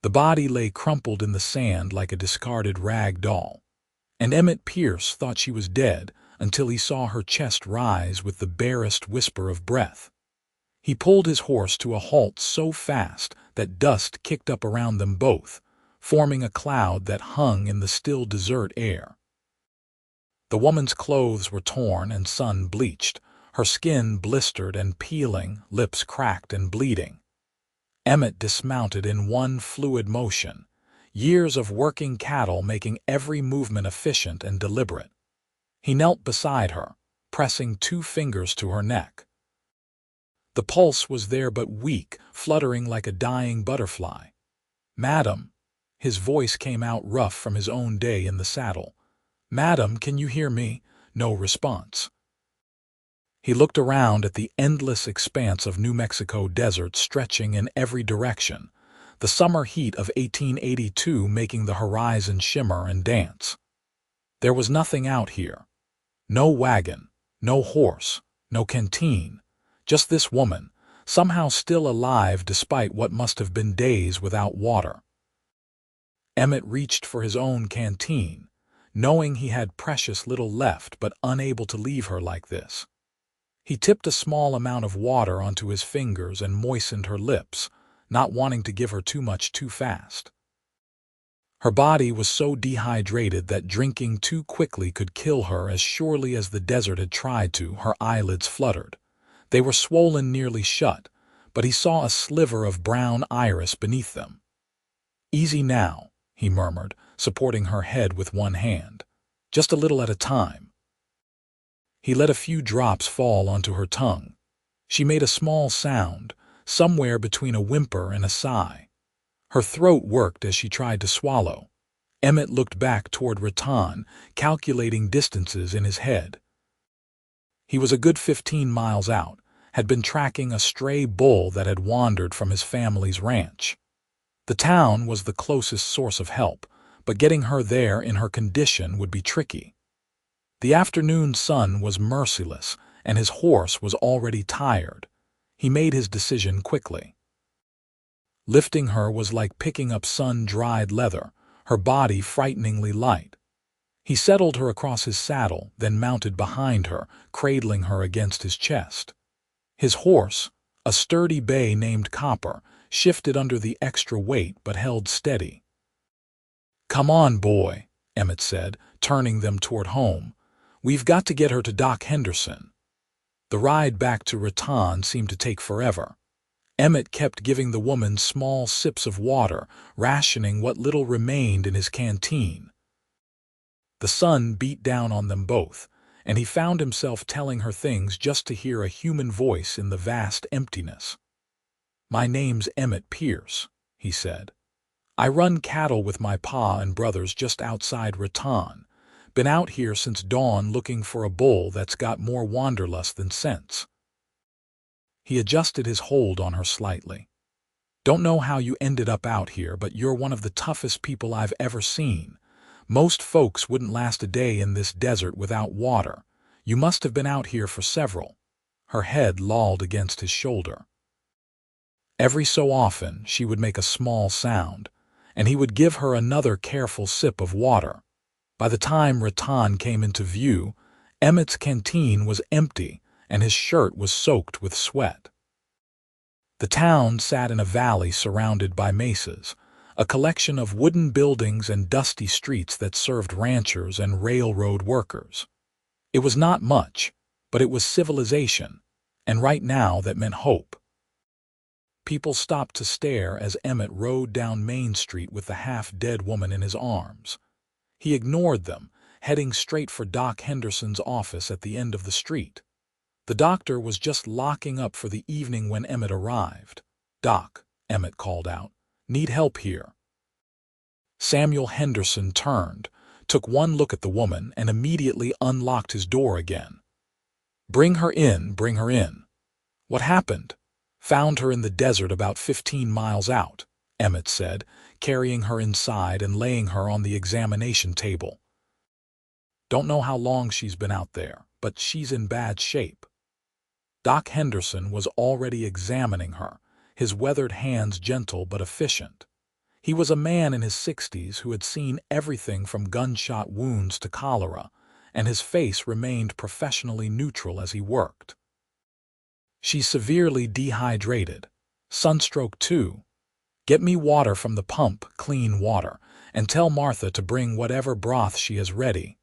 The body lay crumpled in the sand like a discarded rag doll, and Emmett Pierce thought she was dead until he saw her chest rise with the barest whisper of breath. He pulled his horse to a halt so fast that dust kicked up around them both, forming a cloud that hung in the still desert air. The woman's clothes were torn and sun-bleached, her skin blistered and peeling, lips cracked and bleeding. Emmett dismounted in one fluid motion, years of working cattle making every movement efficient and deliberate. He knelt beside her, pressing 2 fingers to her neck. The pulse was there but weak, fluttering like a dying butterfly. "Madam," his voice came out rough from his own day in the saddle. "Madam, can you hear me?" No response. He looked around at the endless expanse of New Mexico desert stretching in every direction, the summer heat of 1882 making the horizon shimmer and dance. There was nothing out here. No wagon, no horse, no canteen, just this woman, somehow still alive despite what must have been days without water. Emmett reached for his own canteen, knowing he had precious little left but unable to leave her like this. He tipped a small amount of water onto his fingers and moistened her lips, not wanting to give her too much too fast. Her body was so dehydrated that drinking too quickly could kill her as surely as the desert had tried to. Her eyelids fluttered. They were swollen nearly shut, but he saw a sliver of brown iris beneath them. "Easy now," he murmured, supporting her head with one hand. "Just a little at a time." He let a few drops fall onto her tongue. She made a small sound, somewhere between a whimper and a sigh. Her throat worked as she tried to swallow. Emmett looked back toward Raton, calculating distances in his head. He was a good 15 miles out, had been tracking a stray bull that had wandered from his family's ranch. The town was the closest source of help, but getting her there in her condition would be tricky. The afternoon sun was merciless, and his horse was already tired. He made his decision quickly. Lifting her was like picking up sun-dried leather, her body frighteningly light. He settled her across his saddle, then mounted behind her, cradling her against his chest. His horse, a sturdy bay named Copper, shifted under the extra weight but held steady. "Come on, boy," Emmett said, turning them toward home. "We've got to get her to Doc Henderson." The ride back to Raton seemed to take forever. Emmett kept giving the woman small sips of water, rationing what little remained in his canteen. The sun beat down on them both, and he found himself telling her things just to hear a human voice in the vast emptiness. "My name's Emmett Pierce," he said. "I run cattle with my pa and brothers just outside Raton. Been out here since dawn looking for a bull that's got more wanderlust than sense." He adjusted his hold on her slightly. "Don't know how you ended up out here, but you're one of the toughest people I've ever seen. Most folks wouldn't last a day in this desert without water. You must have been out here for several." Her head lolled against his shoulder. Every so often she would make a small sound, and he would give her another careful sip of water. By the time Raton came into view, Emmett's canteen was empty and his shirt was soaked with sweat. The town sat in a valley surrounded by mesas, a collection of wooden buildings and dusty streets that served ranchers and railroad workers. It was not much, but it was civilization, and right now that meant hope. People stopped to stare as Emmett rode down Main Street with the half-dead woman in his arms. He ignored them, heading straight for Doc Henderson's office at the end of the street. The doctor was just locking up for the evening when Emmett arrived. "Doc," Emmett called out, "need help here." Samuel Henderson turned, took one look at the woman, and immediately unlocked his door again. Bring her in, bring her in." "What happened?" "Found her in the desert about 15 miles out," Emmett said, carrying her inside and laying her on the examination table. "Don't know how long she's been out there, but she's in bad shape." Doc Henderson was already examining her, his weathered hands gentle but efficient. He was a man in his 60s who had seen everything from gunshot wounds to cholera, and his face remained professionally neutral as he worked. "She's severely dehydrated. Sunstroke too. Get me water from the pump, clean water, and tell Martha to bring whatever broth she has ready."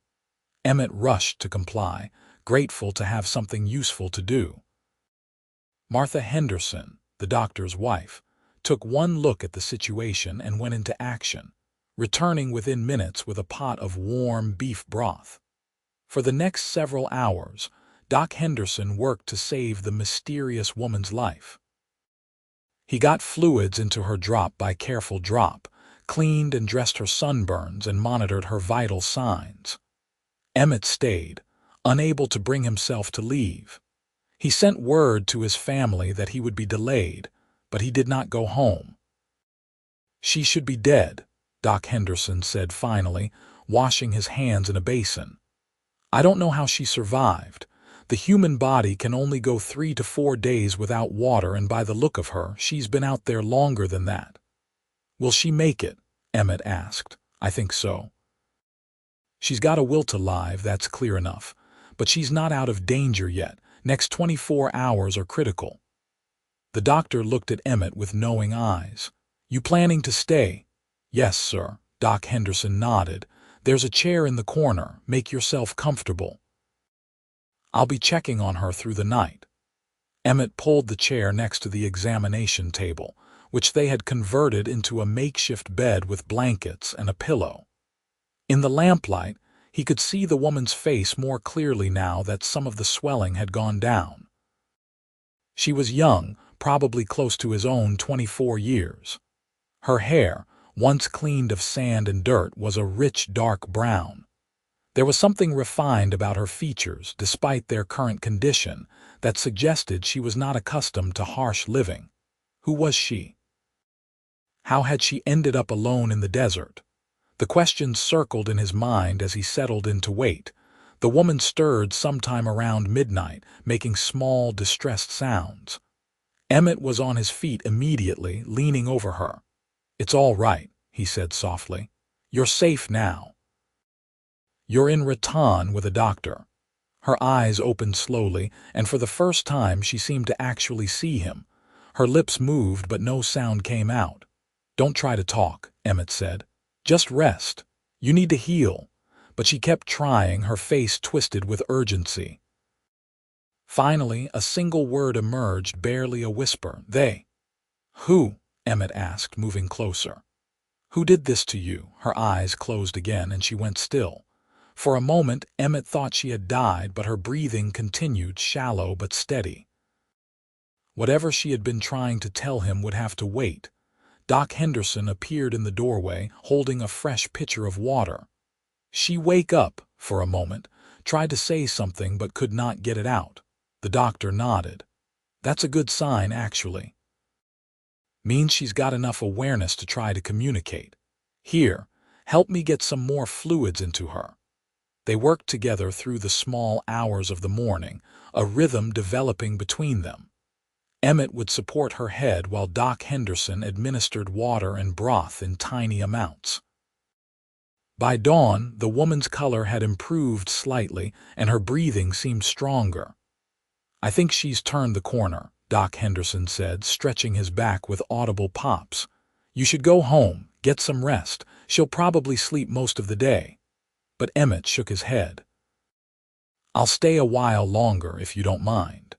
Emmett rushed to comply, grateful to have something useful to do. Martha Henderson, the doctor's wife, took one look at the situation and went into action, returning within minutes with a pot of warm beef broth. For the next several hours, Doc Henderson worked to save the mysterious woman's life. He got fluids into her drop by careful drop, cleaned and dressed her sunburns, and monitored her vital signs. Emmett stayed, unable to bring himself to leave. He sent word to his family that he would be delayed, but he did not go home. "She should be dead," Doc Henderson said finally, washing his hands in a basin. "I don't know how she survived. The human body can only go 3 to 4 days without water, and by the look of her, she's been out there longer than that." "Will she make it?" Emmett asked. "I think so. She's got a will to live, that's clear enough. But she's not out of danger yet. Next 24 hours are critical." The doctor looked at Emmett with knowing eyes. "You planning to stay?" "Yes, sir," Doc Henderson nodded. "There's a chair in the corner. Make yourself comfortable. I'll be checking on her through the night." Emmett pulled the chair next to the examination table, which they had converted into a makeshift bed with blankets and a pillow. In the lamplight, he could see the woman's face more clearly now that some of the swelling had gone down. She was young, probably close to his own 24 years. Her hair, once cleaned of sand and dirt, was a rich dark brown. There was something refined about her features, despite their current condition, that suggested she was not accustomed to harsh living. Who was she? How had she ended up alone in the desert? The questions circled in his mind as he settled in to wait. The woman stirred sometime around midnight, making small, distressed sounds. Emmett was on his feet immediately, leaning over her. "It's all right," he said softly. "You're safe now. You're in Raton with a doctor." Her eyes opened slowly, and for the first time she seemed to actually see him. Her lips moved, but no sound came out. "Don't try to talk," Emmett said. "Just rest. You need to heal." But she kept trying, her face twisted with urgency. Finally, a single word emerged, barely a whisper. "They." "Who?" Emmett asked, moving closer. "Who did this to you?" Her eyes closed again, and she went still. For a moment, Emmett thought she had died, but her breathing continued, shallow but steady. Whatever she had been trying to tell him would have to wait. Doc Henderson appeared in the doorway, holding a fresh pitcher of water. She wake up, for a moment, tried to say something but could not get it out. The doctor nodded. "That's a good sign, actually. Means she's got enough awareness to try to communicate. Here, help me get some more fluids into her." They worked together through the small hours of the morning, a rhythm developing between them. Emmett would support her head while Doc Henderson administered water and broth in tiny amounts. By dawn, the woman's color had improved slightly, and her breathing seemed stronger. "I think she's turned the corner," Doc Henderson said, stretching his back with audible pops. "You should go home, get some rest. She'll probably sleep most of the day." But Emmett shook his head. "I'll stay a while longer if you don't mind."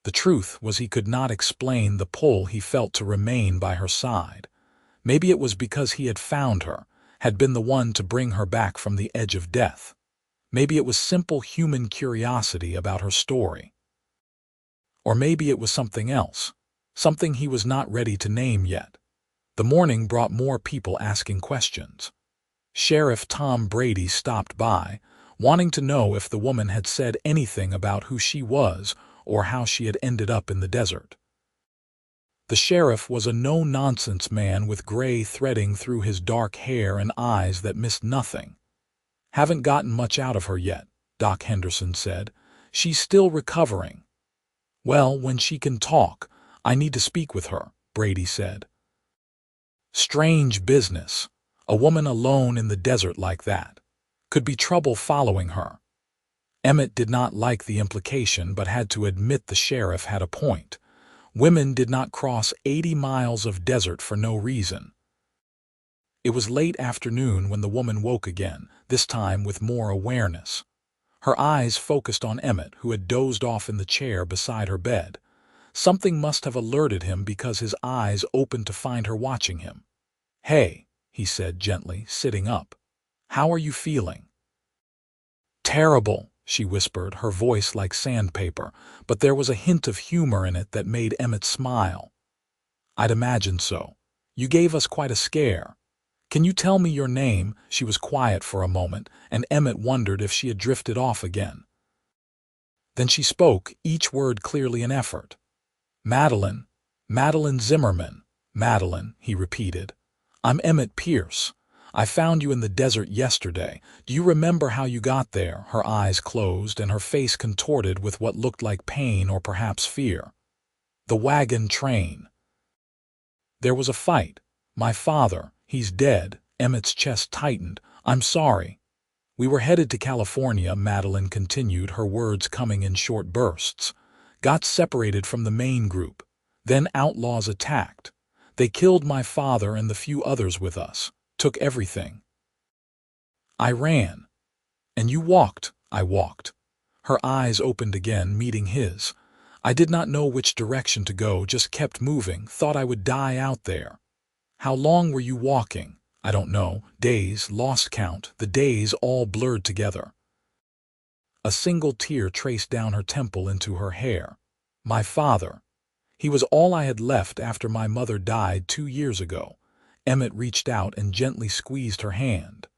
The truth was he could not explain the pull he felt to remain by her side. Maybe it was because he had found her, had been the one to bring her back from the edge of death. Maybe it was simple human curiosity about her story. Or maybe it was something else, something he was not ready to name yet. The morning brought more people asking questions. Sheriff Tom Brady stopped by, wanting to know if the woman had said anything about who she was or how she had ended up in the desert. The sheriff was a no-nonsense man with gray threading through his dark hair and eyes that missed nothing. "Haven't gotten much out of her yet," Doc Henderson said. "She's still recovering." "Well, when she can talk, I need to speak with her," Brady said. Strange business. A woman alone in the desert like that. Could be trouble following her. Emmett did not like the implication but had to admit the sheriff had a point. Women did not cross 80 miles of desert for no reason. It was late afternoon when the woman woke again, this time with more awareness. Her eyes focused on Emmett, who had dozed off in the chair beside her bed. Something must have alerted him because his eyes opened to find her watching him. "Hey," he said gently, sitting up. "How are you feeling?" "Terrible," she whispered, her voice like sandpaper, but there was a hint of humor in it that made Emmett smile. "I'd imagined so. You gave us quite a scare. Can you tell me your name?" She was quiet for a moment, and Emmett wondered if she had drifted off again. Then she spoke, each word clearly an effort. "Madeline. Madeline Zimmerman. Madeline," he repeated. "I'm Emmett Pierce. I found you in the desert yesterday. Do you remember how you got there?" Her eyes closed and her face contorted with what looked like pain or perhaps fear. "The wagon train. There was a fight. My father, he's dead." Emmett's chest tightened. "I'm sorry." "We were headed to California," Madeline continued, her words coming in short bursts. "Got separated from the main group. Then outlaws attacked. They killed my father and the few others with us. Took everything. I ran. And you walked." "I walked." Her eyes opened again, meeting his. "I did not know which direction to go, just kept moving, thought I would die out there." "How long were you walking?" "I don't know. Days, lost count, the days all blurred together." A single tear traced down her temple into her hair. "My father. He was all I had left after my mother died 2 years ago." Emmett reached out and gently squeezed her hand.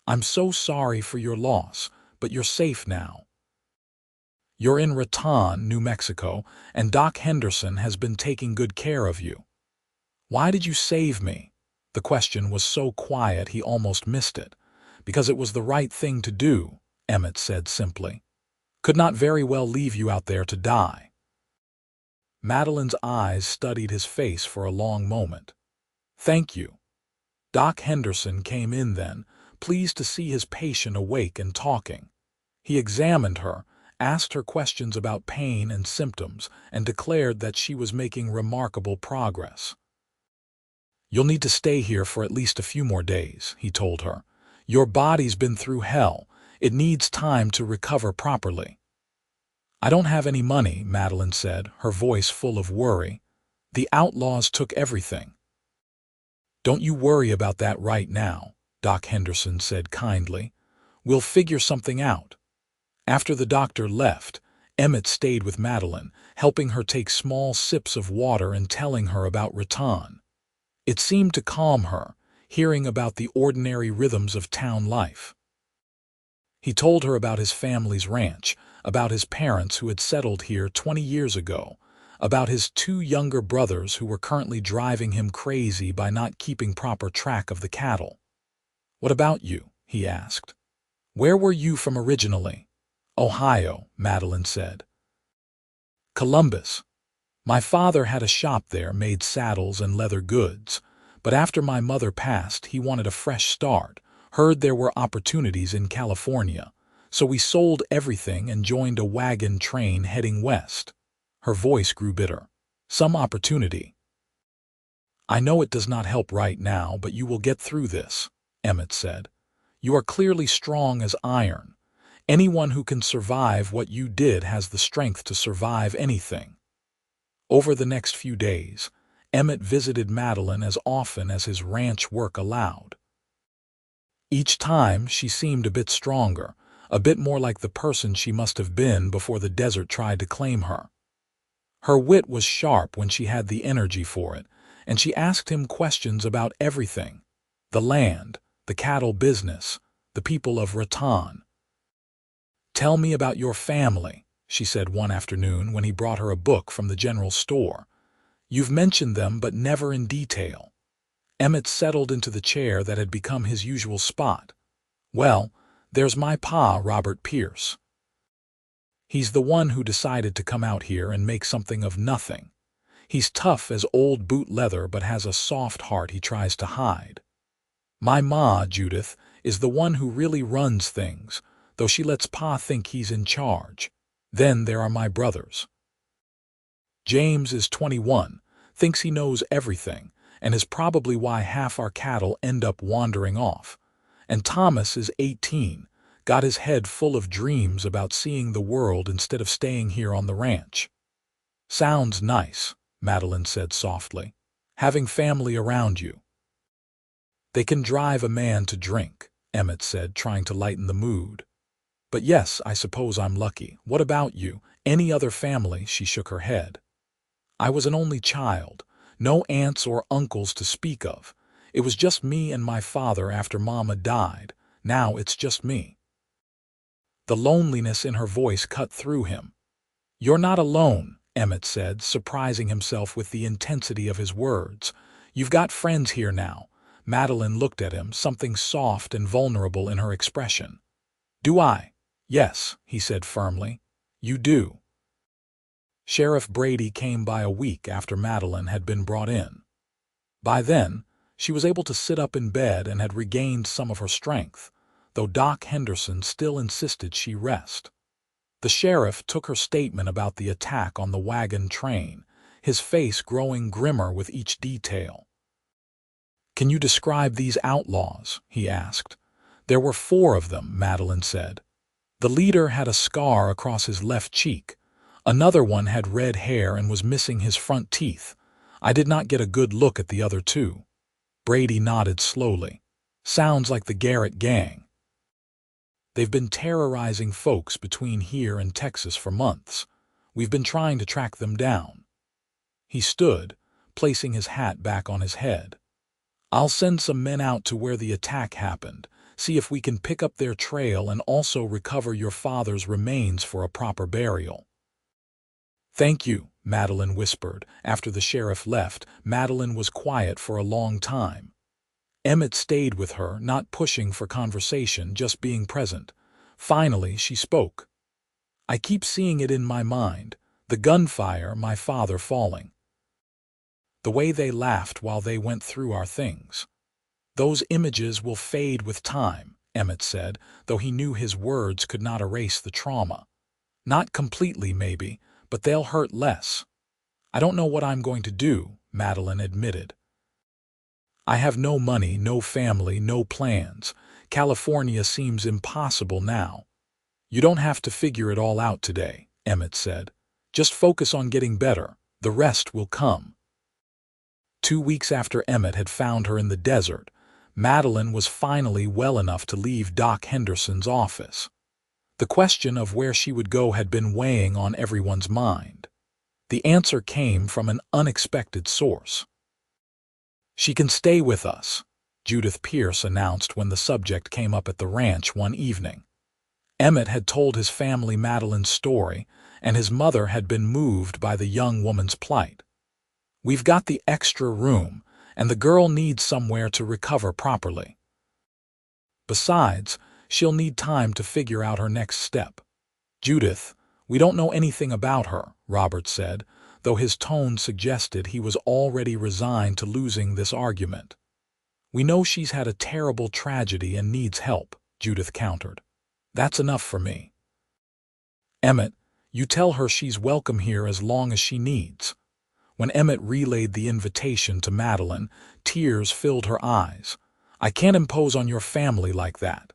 "I'm so sorry for your loss, but you're safe now. You're in Raton, New Mexico, and Doc Henderson has been taking good care of you." "Why did you save me?" The question was so quiet he almost missed it. "Because it was the right thing to do," Emmett said simply. "Could not very well leave you out there to die." Madeline's eyes studied his face for a long moment. "Thank you." Doc Henderson came in then, pleased to see his patient awake and talking. He examined her, asked her questions about pain and symptoms, and declared that she was making remarkable progress. "You'll need to stay here for at least a few more days," he told her. "Your body's been through hell. It needs time to recover properly." "I don't have any money," Madeline said, her voice full of worry. "The outlaws took everything." "Don't you worry about that right now," Doc Henderson said kindly. "We'll figure something out." After the doctor left, Emmett stayed with Madeline, helping her take small sips of water and telling her about Raton. It seemed to calm her, hearing about the ordinary rhythms of town life. He told her about his family's ranch, about his parents who had settled here 20 years ago, about his 2 younger brothers who were currently driving him crazy by not keeping proper track of the cattle. "What about you?" he asked. "Where were you from originally?" "Ohio," Madeline said. "Columbus. My father had a shop there, made saddles and leather goods. But after my mother passed, he wanted a fresh start, heard there were opportunities in California. So we sold everything and joined a wagon train heading west." Her voice grew bitter. "Some opportunity. I know it does not help right now, but you will get through this," Emmett said. "You are clearly strong as iron. Anyone who can survive what you did has the strength to survive anything." Over the next few days, Emmett visited Madeline as often as his ranch work allowed. Each time she seemed a bit stronger, a bit more like the person she must have been before the desert tried to claim her. Her wit was sharp when she had the energy for it, and she asked him questions about everything: the land, the cattle business, the people of Raton. "Tell me about your family," she said one afternoon when he brought her a book from the general store. "You've mentioned them, but never in detail." Emmett settled into the chair that had become his usual spot. "Well, there's my pa, Robert Pierce. He's the one who decided to come out here and make something of nothing. He's tough as old boot leather but has a soft heart he tries to hide. My ma, Judith, is the one who really runs things, though she lets Pa think he's in charge. Then there are my brothers. James is 21, thinks he knows everything, and is probably why half our cattle end up wandering off. And Thomas is 18, got his head full of dreams about seeing the world instead of staying here on the ranch. Sounds nice, Madeline said softly, having family around you. They can drive a man to drink, Emmett said, trying to lighten the mood. But yes, I suppose I'm lucky. What about you? Any other family? She shook her head. I was an only child, no aunts or uncles to speak of. It was just me and my father after Mama died. Now it's just me. The loneliness in her voice cut through him. You're not alone, Emmett said, surprising himself with the intensity of his words. You've got friends here now. Madeline looked at him, something soft and vulnerable in her expression. Do I? Yes, he said firmly. You do. Sheriff Brady came by a week after Madeline had been brought in. By then, she was able to sit up in bed and had regained some of her strength, though Doc Henderson still insisted she rest. The sheriff took her statement about the attack on the wagon train, his face growing grimmer with each detail. Can you describe these outlaws? He asked. There were 4 of them, Madeline said. The leader had a scar across his left cheek. Another one had red hair and was missing his front teeth. I did not get a good look at the other 2. Brady nodded slowly. Sounds like the Garrett gang. They've been terrorizing folks between here and Texas for months. We've been trying to track them down. He stood, placing his hat back on his head. I'll send some men out to where the attack happened, see if we can pick up their trail and also recover your father's remains for a proper burial. Thank you, Madeline whispered. After the sheriff left, Madeline was quiet for a long time. Emmett stayed with her, not pushing for conversation, just being present. Finally, she spoke. I keep seeing it in my mind, the gunfire, my father falling. The way they laughed while they went through our things. Those images will fade with time, Emmett said, though he knew his words could not erase the trauma. Not completely, maybe, but they'll hurt less. I don't know what I'm going to do, Madeline admitted. I have no money, no family, no plans. California seems impossible now. You don't have to figure it all out today, Emmett said. Just focus on getting better. The rest will come. 2 weeks after Emmett had found her in the desert, Madeline was finally well enough to leave Doc Henderson's office. The question of where she would go had been weighing on everyone's mind. The answer came from an unexpected source. She can stay with us, Judith Pierce announced when the subject came up at the ranch one evening. Emmett had told his family Madeline's story, and his mother had been moved by the young woman's plight. We've got the extra room, and the girl needs somewhere to recover properly. Besides, she'll need time to figure out her next step. Judith, we don't know anything about her, Robert said, though his tone suggested he was already resigned to losing this argument. We know she's had a terrible tragedy and needs help, Judith countered. That's enough for me. Emmett, you tell her she's welcome here as long as she needs. When Emmett relayed the invitation to Madeline, tears filled her eyes. I can't impose on your family like that.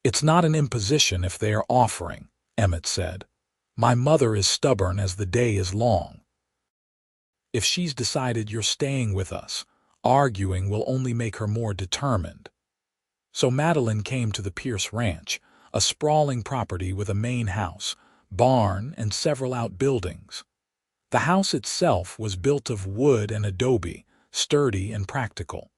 It's not an imposition if they are offering, Emmett said. My mother is stubborn as the day is long. If she's decided you're staying with us, arguing will only make her more determined. So Madeline came to the Pierce Ranch, a sprawling property with a main house, barn, and several outbuildings. The house itself was built of wood and adobe, sturdy and practical.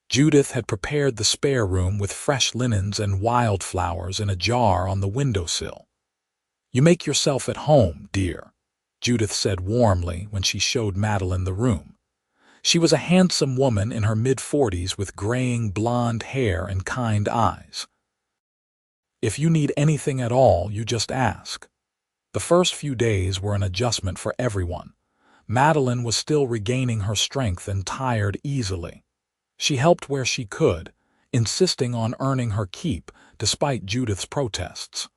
Judith had prepared the spare room with fresh linens and wildflowers in a jar on the windowsill. You make yourself at home, dear, Judith said warmly when she showed Madeline the room. She was a handsome woman in her mid-40s with graying blonde hair and kind eyes. If you need anything at all, you just ask. The first few days were an adjustment for everyone. Madeline was still regaining her strength and tired easily. She helped where she could, insisting on earning her keep despite Judith's protests.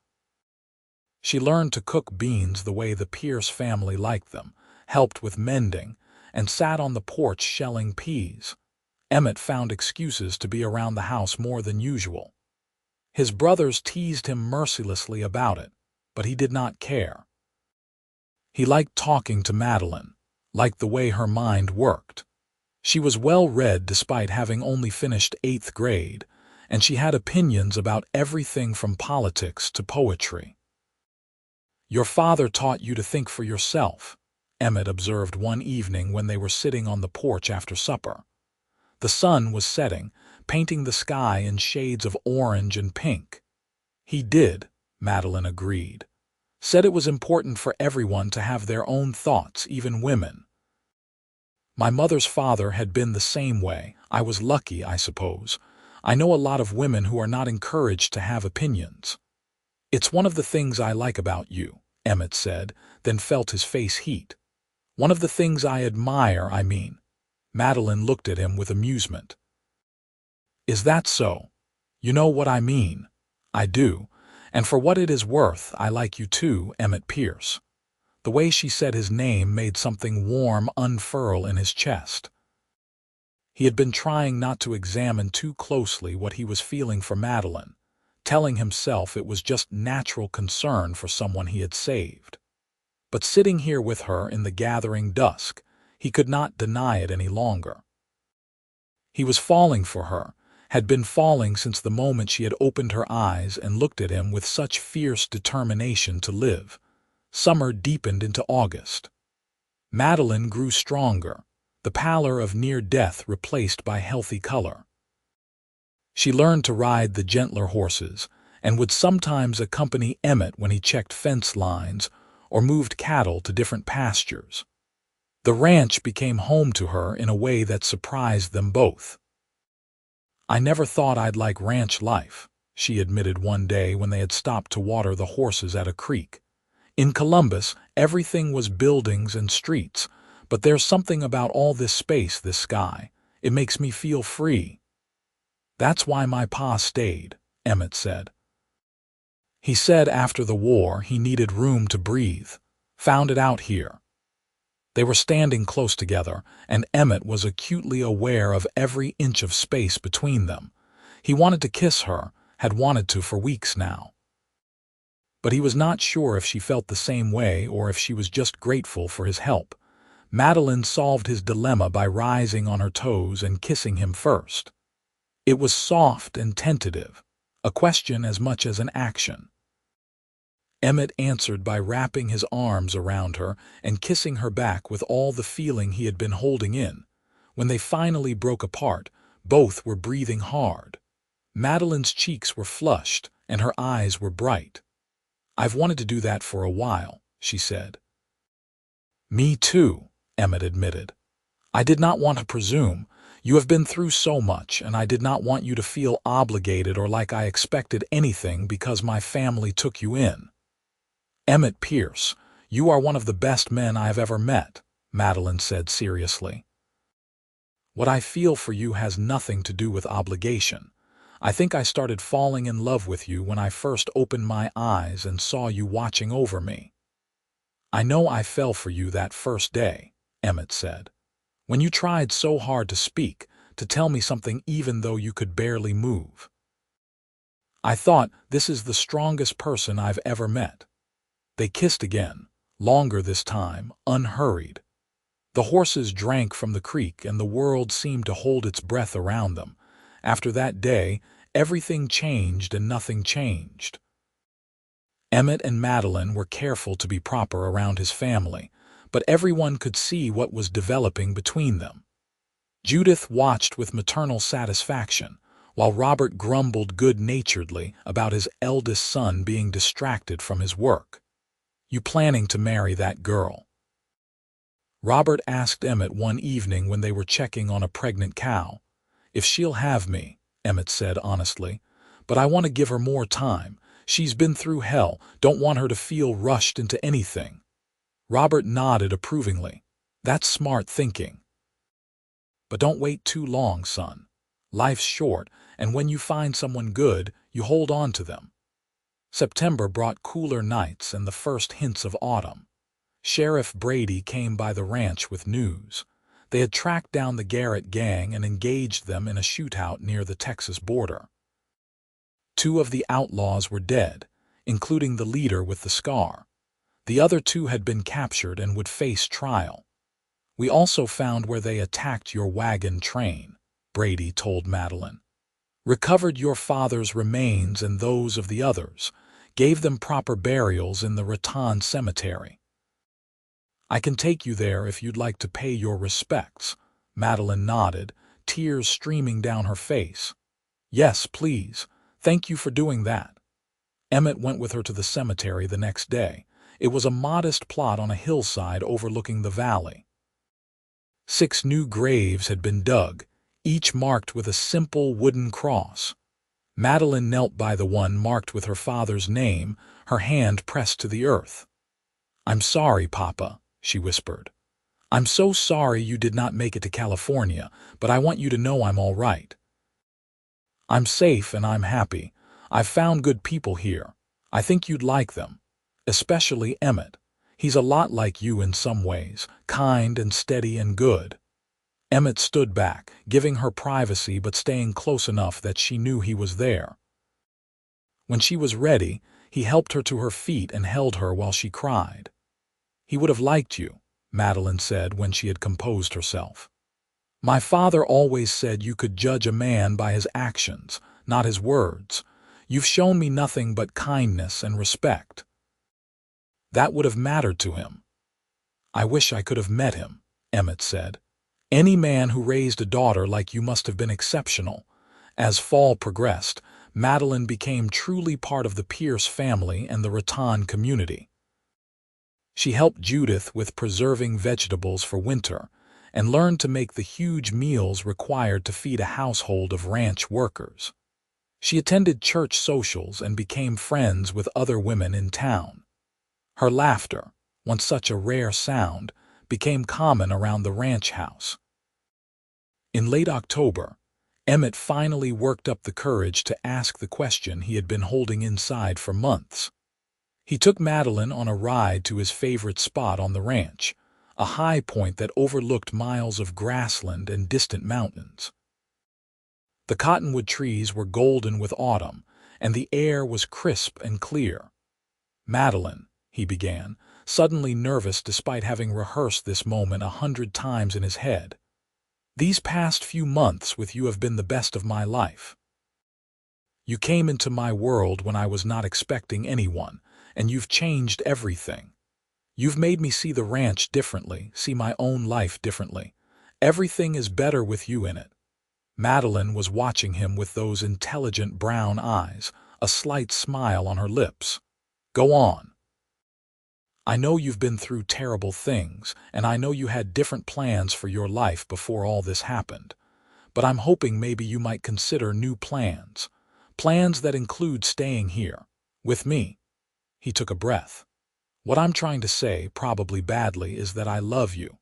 She learned to cook beans the way the Pierce family liked them, helped with mending, and sat on the porch shelling peas. Emmett found excuses to be around the house more than usual. His brothers teased him mercilessly about it, but he did not care. He liked talking to Madeline, liked the way her mind worked. She was well-read despite having only finished 8th grade, and she had opinions about everything from politics to poetry. "Your father taught you to think for yourself," Emmett observed one evening when they were sitting on the porch after supper. The sun was setting, painting the sky in shades of orange and pink. "He did," Madeline agreed. "Said it was important for everyone to have their own thoughts, even women. My mother's father had been the same way. I was lucky, I suppose. I know a lot of women who are not encouraged to have opinions." "It's one of the things I like about you," Emmett said, then felt his face heat. "One of the things I admire, I mean." Madeline looked at him with amusement. "Is that so? You know what I mean." "I do, and for what it is worth, I like you too, Emmett Pierce." The way she said his name made something warm unfurl in his chest. He had been trying not to examine too closely what he was feeling for Madeline, telling himself it was just natural concern for someone he had saved. But sitting here with her in the gathering dusk, he could not deny it any longer. He was falling for her, had been falling since the moment she had opened her eyes and looked at him with such fierce determination to live. Summer deepened into August. Madeline grew stronger, the pallor of near death replaced by healthy color. She learned to ride the gentler horses and would sometimes accompany Emmett when he checked fence lines or moved cattle to different pastures. The ranch became home to her in a way that surprised them both. "I never thought I'd like ranch life," she admitted one day when they had stopped to water the horses at a creek. "In Columbus, everything was buildings and streets, but there's something about all this space, this sky. It makes me feel free." "That's why my pa stayed," Emmett said. "He said after the war he needed room to breathe. Found it out here." They were standing close together, and Emmett was acutely aware of every inch of space between them. He wanted to kiss her, had wanted to for weeks now. But he was not sure if she felt the same way or if she was just grateful for his help. Madeline solved his dilemma by rising on her toes and kissing him first. It was soft and tentative, a question as much as an action. Emmett answered by wrapping his arms around her and kissing her back with all the feeling he had been holding in. When they finally broke apart, both were breathing hard. Madeline's cheeks were flushed and her eyes were bright. "I've wanted to do that for a while," she said. "Me too," Emmett admitted. "I did not want to presume. You have been through so much, and I did not want you to feel obligated or like I expected anything because my family took you in." "Emmett Pierce, you are one of the best men I have ever met," Madeline said seriously. "What I feel for you has nothing to do with obligation. I think I started falling in love with you when I first opened my eyes and saw you watching over me." "I know I fell for you that first day," Emmett said. "When you tried so hard to speak, to tell me something even though you could barely move. I thought, this is the strongest person I've ever met." They kissed again, longer this time, unhurried. The horses drank from the creek and the world seemed to hold its breath around them. After that day, everything changed and nothing changed. Emmett and Madeline were careful to be proper around his family, but everyone could see what was developing between them. Judith watched with maternal satisfaction, while Robert grumbled good-naturedly about his eldest son being distracted from his work. "You planning to marry that girl?" Robert asked Emmett one evening when they were checking on a pregnant cow. "If she'll have me," Emmett said honestly, "but I want to give her more time. She's been through hell, don't want her to feel rushed into anything." Robert nodded approvingly. That's smart thinking. But don't wait too long, son. Life's short, and when you find someone good, you hold on to them. September brought cooler nights and the first hints of autumn. Sheriff Brady came by the ranch with news. They had tracked down the Garrett gang and engaged them in a shootout near the Texas border. 2 of the outlaws were dead, including the leader with the scar. The other 2 had been captured and would face trial. We also found where they attacked your wagon train, Brady told Madeline. Recovered your father's remains and those of the others, gave them proper burials in the Raton Cemetery. I can take you there if you'd like to pay your respects. Madeline nodded, tears streaming down her face. Yes, please. Thank you for doing that. Emmett went with her to the cemetery the next day. It was a modest plot on a hillside overlooking the valley. 6 new graves had been dug, each marked with a simple wooden cross. Madeline knelt by the one marked with her father's name, her hand pressed to the earth. "I'm sorry, Papa," she whispered. "I'm so sorry you did not make it to California, but I want you to know I'm all right. I'm safe and I'm happy. I've found good people here. I think you'd like them. Especially Emmett. He's a lot like you in some ways, kind and steady and good." Emmett stood back, giving her privacy but staying close enough that she knew he was there. When she was ready, he helped her to her feet and held her while she cried. "He would have liked you," Madeline said when she had composed herself. "My father always said you could judge a man by his actions, not his words. You've shown me nothing but kindness and respect." That would have mattered to him. "I wish I could have met him," Emmett said. "Any man who raised a daughter like you must have been exceptional." As fall progressed, Madeline became truly part of the Pierce family and the Raton community. She helped Judith with preserving vegetables for winter and learned to make the huge meals required to feed a household of ranch workers. She attended church socials and became friends with other women in town. Her laughter, once such a rare sound, became common around the ranch house. In late October, Emmett finally worked up the courage to ask the question he had been holding inside for months. He took Madeline on a ride to his favorite spot on the ranch, a high point that overlooked miles of grassland and distant mountains. The cottonwood trees were golden with autumn, and the air was crisp and clear. "Madeline," he began, suddenly nervous despite having rehearsed this moment 100 times in his head. "These past few months with you have been the best of my life. You came into my world when I was not expecting anyone, and you've changed everything. You've made me see the ranch differently, see my own life differently. Everything is better with you in it." Madeline was watching him with those intelligent brown eyes, a slight smile on her lips. "Go on. I know you've been through terrible things, and I know you had different plans for your life before all this happened. But I'm hoping maybe you might consider new plans. Plans that include staying here, with me." He took a breath. "What I'm trying to say, probably badly, is that I love you.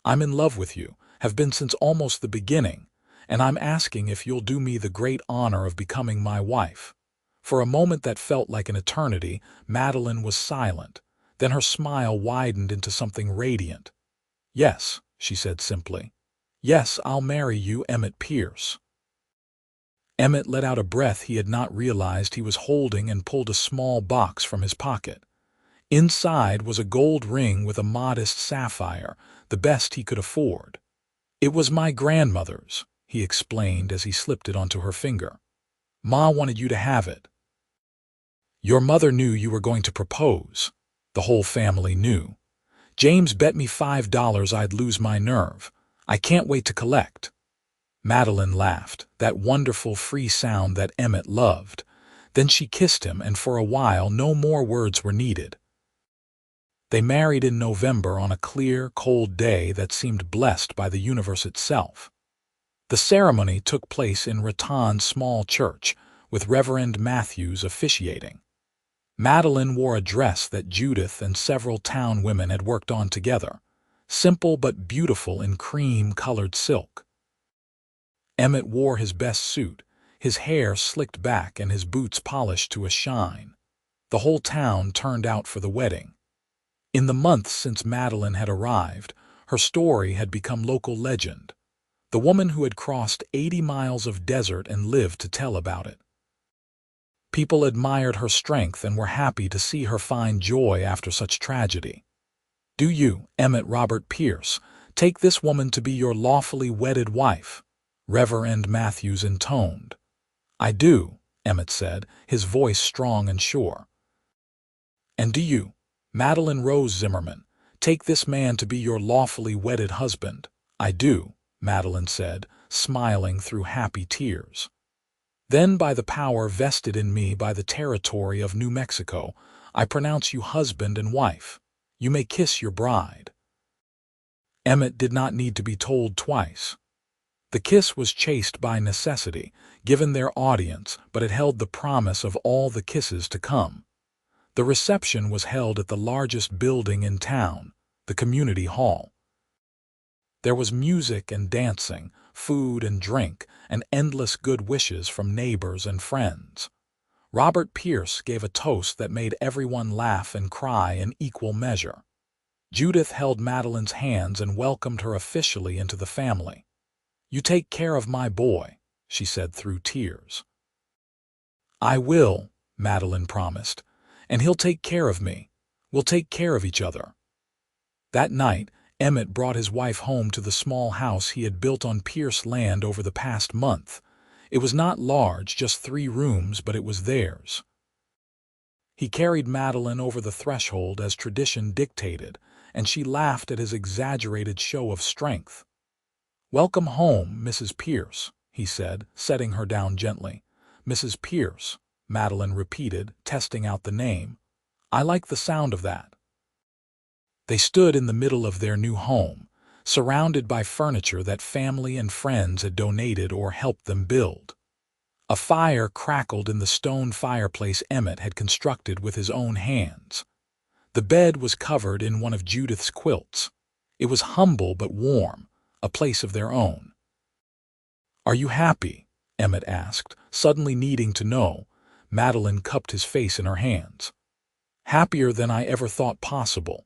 I'm in love with you, have been since almost the beginning, and I'm asking if you'll do me the great honor of becoming my wife." For a moment that felt like an eternity, Madeline was silent. Then her smile widened into something radiant. "Yes," she said simply. "Yes, I'll marry you, Emmett Pierce." Emmett let out a breath he had not realized he was holding and pulled a small box from his pocket. Inside was a gold ring with a modest sapphire, the best he could afford. "It was my grandmother's," he explained as he slipped it onto her finger. "Ma wanted you to have it. Your mother knew you were going to propose. The whole family knew. James bet me $5 I'd lose my nerve. I can't wait to collect." Madeline laughed, that wonderful free sound that Emmett loved. Then she kissed him, and for a while no more words were needed. They married in November on a clear, cold day that seemed blessed by the universe itself. The ceremony took place in Raton's small church, with Reverend Matthews officiating. Madeline wore a dress that Judith and several town women had worked on together. simple but beautiful in cream-colored silk. Emmett wore his best suit, his hair slicked back and his boots polished to a shine. The whole town turned out for the wedding. In the months since Madeline had arrived, her story had become local legend. The woman who had crossed 80 miles of desert and lived to tell about it. People admired her strength and were happy to see her find joy after such tragedy. "Do you, Emmett Robert Pierce, take this woman to be your lawfully wedded wife?" Reverend Matthews intoned. "I do," Emmett said, his voice strong and sure. "And do you, Madeline Rose Zimmerman, take this man to be your lawfully wedded husband?" "I do," Madeline said, smiling through happy tears. "Then by the power vested in me by the territory of New Mexico, I pronounce you husband and wife. You may kiss your bride." Emmett did not need to be told twice. The kiss was chaste by necessity, given their audience, but it held the promise of all the kisses to come. The reception was held at the largest building in town, the community hall. There was music and dancing, food and drink, and endless good wishes from neighbors and friends. Robert Pierce gave a toast that made everyone laugh and cry in equal measure. Judith held Madeline's hands and welcomed her officially into the family. "You take care of my boy," she said through tears. "I will," Madeline promised, "and he'll take care of me. We'll take care of each other." That night, Emmett brought his wife home to the small house he had built on Pierce land over the past month. It was not large, just 3 rooms, but it was theirs. He carried Madeline over the threshold as tradition dictated, and she laughed at his exaggerated show of strength. "Welcome home, Mrs. Pierce," he said, setting her down gently. "Mrs. Pierce," Madeline repeated, testing out the name. "I like the sound of that." They stood in the middle of their new home, surrounded by furniture that family and friends had donated or helped them build. A fire crackled in the stone fireplace Emmett had constructed with his own hands. The bed was covered in one of Judith's quilts. It was humble but warm, a place of their own. "Are you happy?" Emmett asked, suddenly needing to know. Madeline cupped his face in her hands. "Happier than I ever thought possible.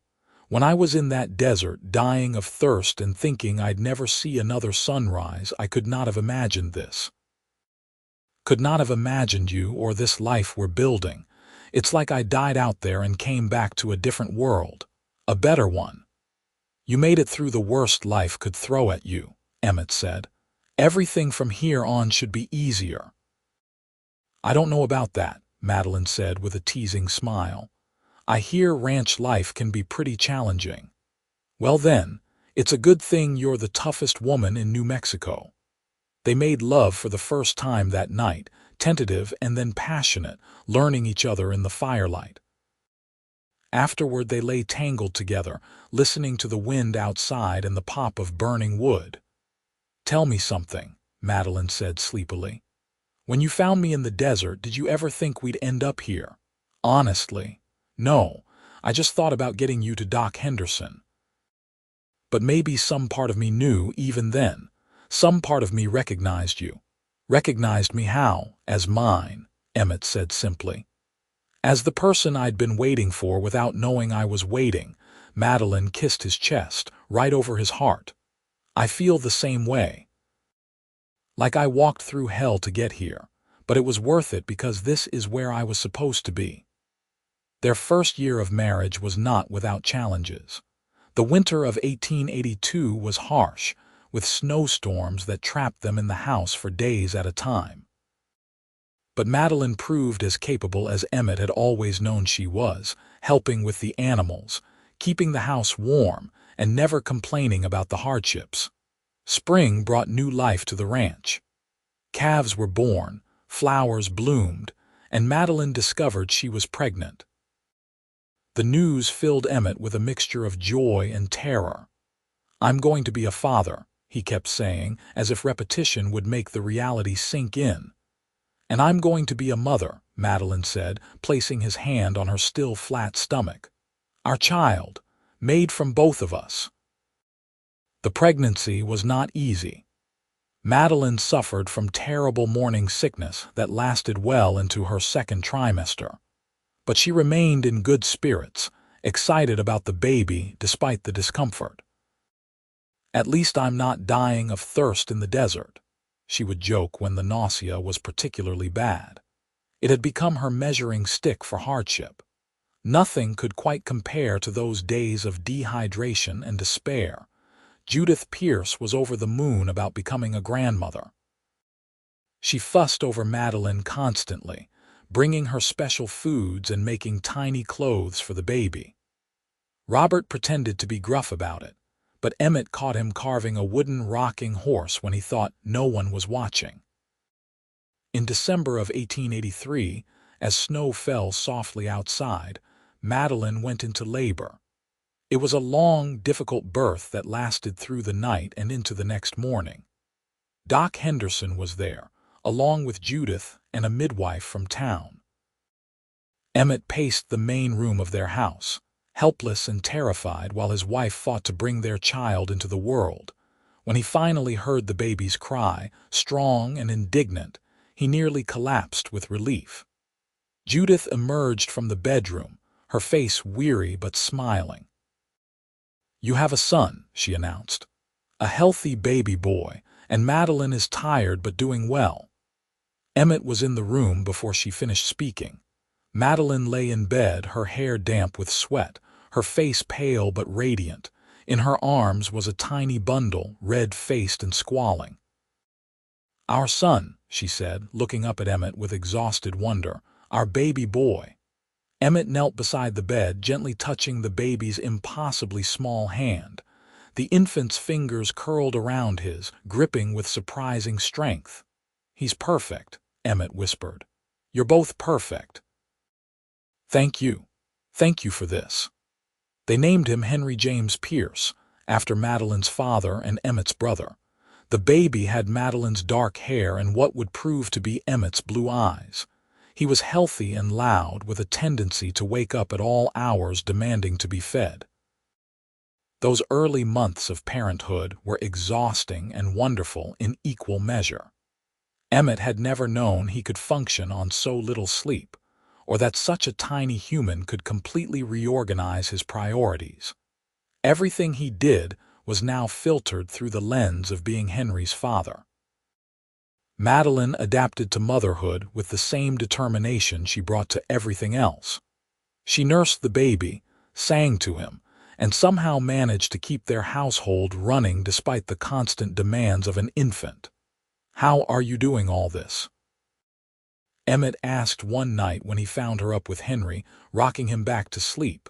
When I was in that desert, dying of thirst and thinking I'd never see another sunrise, I could not have imagined this. Could not have imagined you or this life we're building. It's like I died out there and came back to a different world, a better one." "You made it through the worst life could throw at you," Emmett said. "Everything from here on should be easier." "I don't know about that," Madeline said with a teasing smile. "I hear ranch life can be pretty challenging." "Well then, it's a good thing you're the toughest woman in New Mexico." They made love for the first time that night, tentative and then passionate, learning each other in the firelight. Afterward they lay tangled together, listening to the wind outside and the pop of burning wood. "Tell me something," Madeline said sleepily. "When you found me in the desert, did you ever think we'd end up here?" "Honestly, no. I just thought about getting you to Doc Henderson. But maybe some part of me knew even then. Some part of me recognized you." "Recognized me how?" "As mine," Emmett said simply. "As the person I'd been waiting for without knowing I was waiting." Madeline kissed his chest, right over his heart. "I feel the same way. Like I walked through hell to get here, but it was worth it because this is where I was supposed to be." Their first year of marriage was not without challenges. The winter of 1882 was harsh, with snowstorms that trapped them in the house for days at a time. But Madeline proved as capable as Emmett had always known she was, helping with the animals, keeping the house warm, and never complaining about the hardships. Spring brought new life to the ranch. Calves were born, flowers bloomed, and Madeline discovered she was pregnant. The news filled Emmett with a mixture of joy and terror. "I'm going to be a father," he kept saying, as if repetition would make the reality sink in. "And I'm going to be a mother," Madeline said, placing his hand on her still flat stomach. "Our child, made from both of us." The pregnancy was not easy. Madeline suffered from terrible morning sickness that lasted well into her second trimester. But she remained in good spirits, excited about the baby despite the discomfort. "At least I'm not dying of thirst in the desert," she would joke when the nausea was particularly bad. It had become her measuring stick for hardship. Nothing could quite compare to those days of dehydration and despair. Judith Pierce was over the moon about becoming a grandmother. She fussed over Madeline constantly, bringing her special foods and making tiny clothes for the baby. Robert pretended to be gruff about it, but Emmett caught him carving a wooden rocking horse when he thought no one was watching. In December of 1883, as snow fell softly outside, Madeline went into labor. It was a long, difficult birth that lasted through the night and into the next morning. Doc Henderson was there, along with Judith and a midwife from town. Emmett paced the main room of their house, helpless and terrified while his wife fought to bring their child into the world. When he finally heard the baby's cry, strong and indignant, he nearly collapsed with relief. Judith emerged from the bedroom, her face weary but smiling. "You have a son," she announced. "A healthy baby boy, and Madeline is tired but doing well." Emmett was in the room before she finished speaking. Madeline lay in bed, her hair damp with sweat, her face pale but radiant. In her arms was a tiny bundle, red-faced and squalling. "Our son," she said, looking up at Emmett with exhausted wonder. "Our baby boy." Emmett knelt beside the bed, gently touching the baby's impossibly small hand. The infant's fingers curled around his, gripping with surprising strength. "He's perfect," Emmett whispered. "You're both perfect." Thank you. Thank you for this." They named him Henry James Pierce, after Madeline's father and Emmett's brother. The baby had Madeline's dark hair and what would prove to be Emmett's blue eyes. He was healthy and loud, with a tendency to wake up at all hours demanding to be fed. Those early months of parenthood were exhausting and wonderful in equal measure. Emmett had never known he could function on so little sleep, or that such a tiny human could completely reorganize his priorities. Everything he did was now filtered through the lens of being Henry's father. Madeline adapted to motherhood with the same determination she brought to everything else. She nursed the baby, sang to him, and somehow managed to keep their household running despite the constant demands of an infant. "How are you doing all this?" Emmett asked one night when he found her up with Henry, rocking him back to sleep.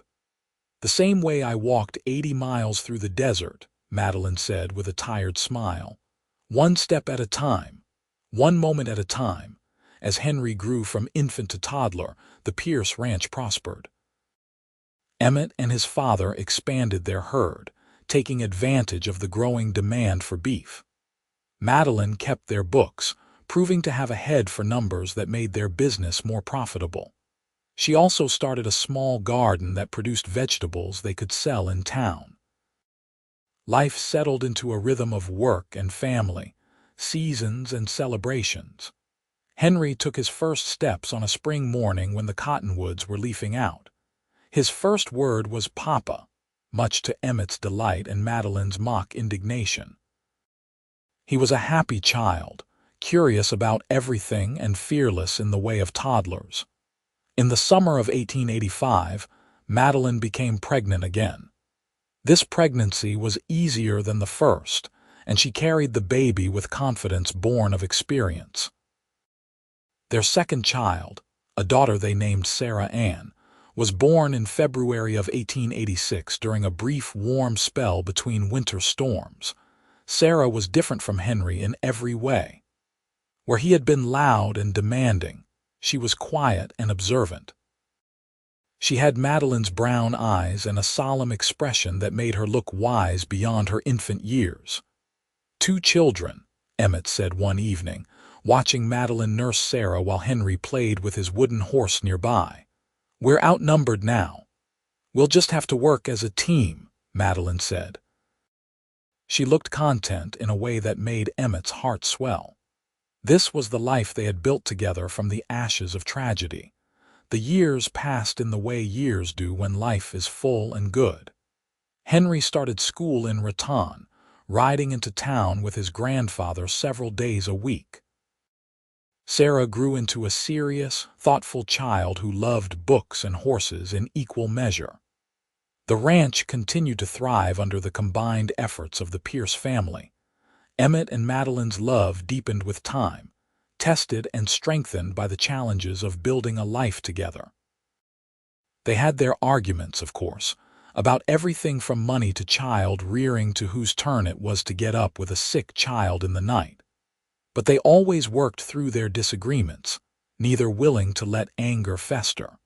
"The same way I walked 80 miles through the desert," Madeline said with a tired smile. "One step at a time, one moment at a time." As Henry grew from infant to toddler, the Pierce ranch prospered. Emmett and his father expanded their herd, taking advantage of the growing demand for beef. Madeline kept their books, proving to have a head for numbers that made their business more profitable. She also started a small garden that produced vegetables they could sell in town. Life settled into a rhythm of work and family, seasons and celebrations. Henry took his first steps on a spring morning when the cottonwoods were leafing out. His first word was "Papa," much to Emmett's delight and Madeline's mock indignation. He was a happy child, curious about everything and fearless in the way of toddlers. In the summer of 1885, Madeline became pregnant again. This pregnancy was easier than the first, and she carried the baby with confidence born of experience. Their second child, a daughter they named Sarah Ann, was born in February of 1886 during a brief warm spell between winter storms. Sarah was different from Henry in every way. Where he had been loud and demanding, she was quiet and observant. She had Madeline's brown eyes and a solemn expression that made her look wise beyond her infant years. "Two children," Emmett said one evening, watching Madeline nurse Sarah while Henry played with his wooden horse nearby. "We're outnumbered now. We'll just have to work as a team," Madeline said. She looked content in a way that made Emmett's heart swell. This was the life they had built together from the ashes of tragedy. The years passed in the way years do when life is full and good. Henry started school in Raton, riding into town with his grandfather several days a week. Sarah grew into a serious, thoughtful child who loved books and horses in equal measure. The ranch continued to thrive under the combined efforts of the Pierce family. Emmett and Madeline's love deepened with time, tested and strengthened by the challenges of building a life together. They had their arguments, of course, about everything from money to child rearing to whose turn it was to get up with a sick child in the night. But they always worked through their disagreements, neither willing to let anger fester.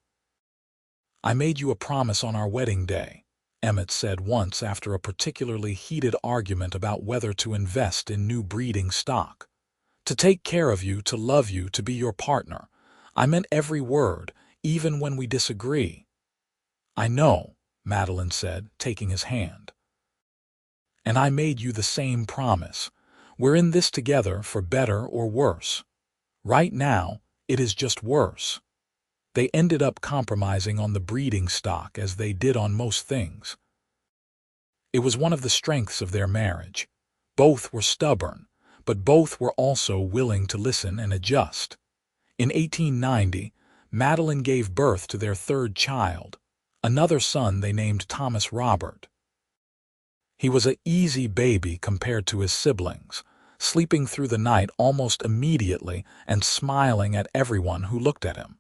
"I made you a promise on our wedding day," Emmett said once after a particularly heated argument about whether to invest in new breeding stock. "To take care of you, to love you, to be your partner. I meant every word, even when we disagree." "I know," Madeline said, taking his hand. "And I made you the same promise. We're in this together for better or worse. Right now, it is just worse." They ended up compromising on the breeding stock as they did on most things. It was one of the strengths of their marriage. Both were stubborn, but both were also willing to listen and adjust. In 1890, Madeline gave birth to their third child, another son they named Thomas Robert. He was an easy baby compared to his siblings, sleeping through the night almost immediately and smiling at everyone who looked at him.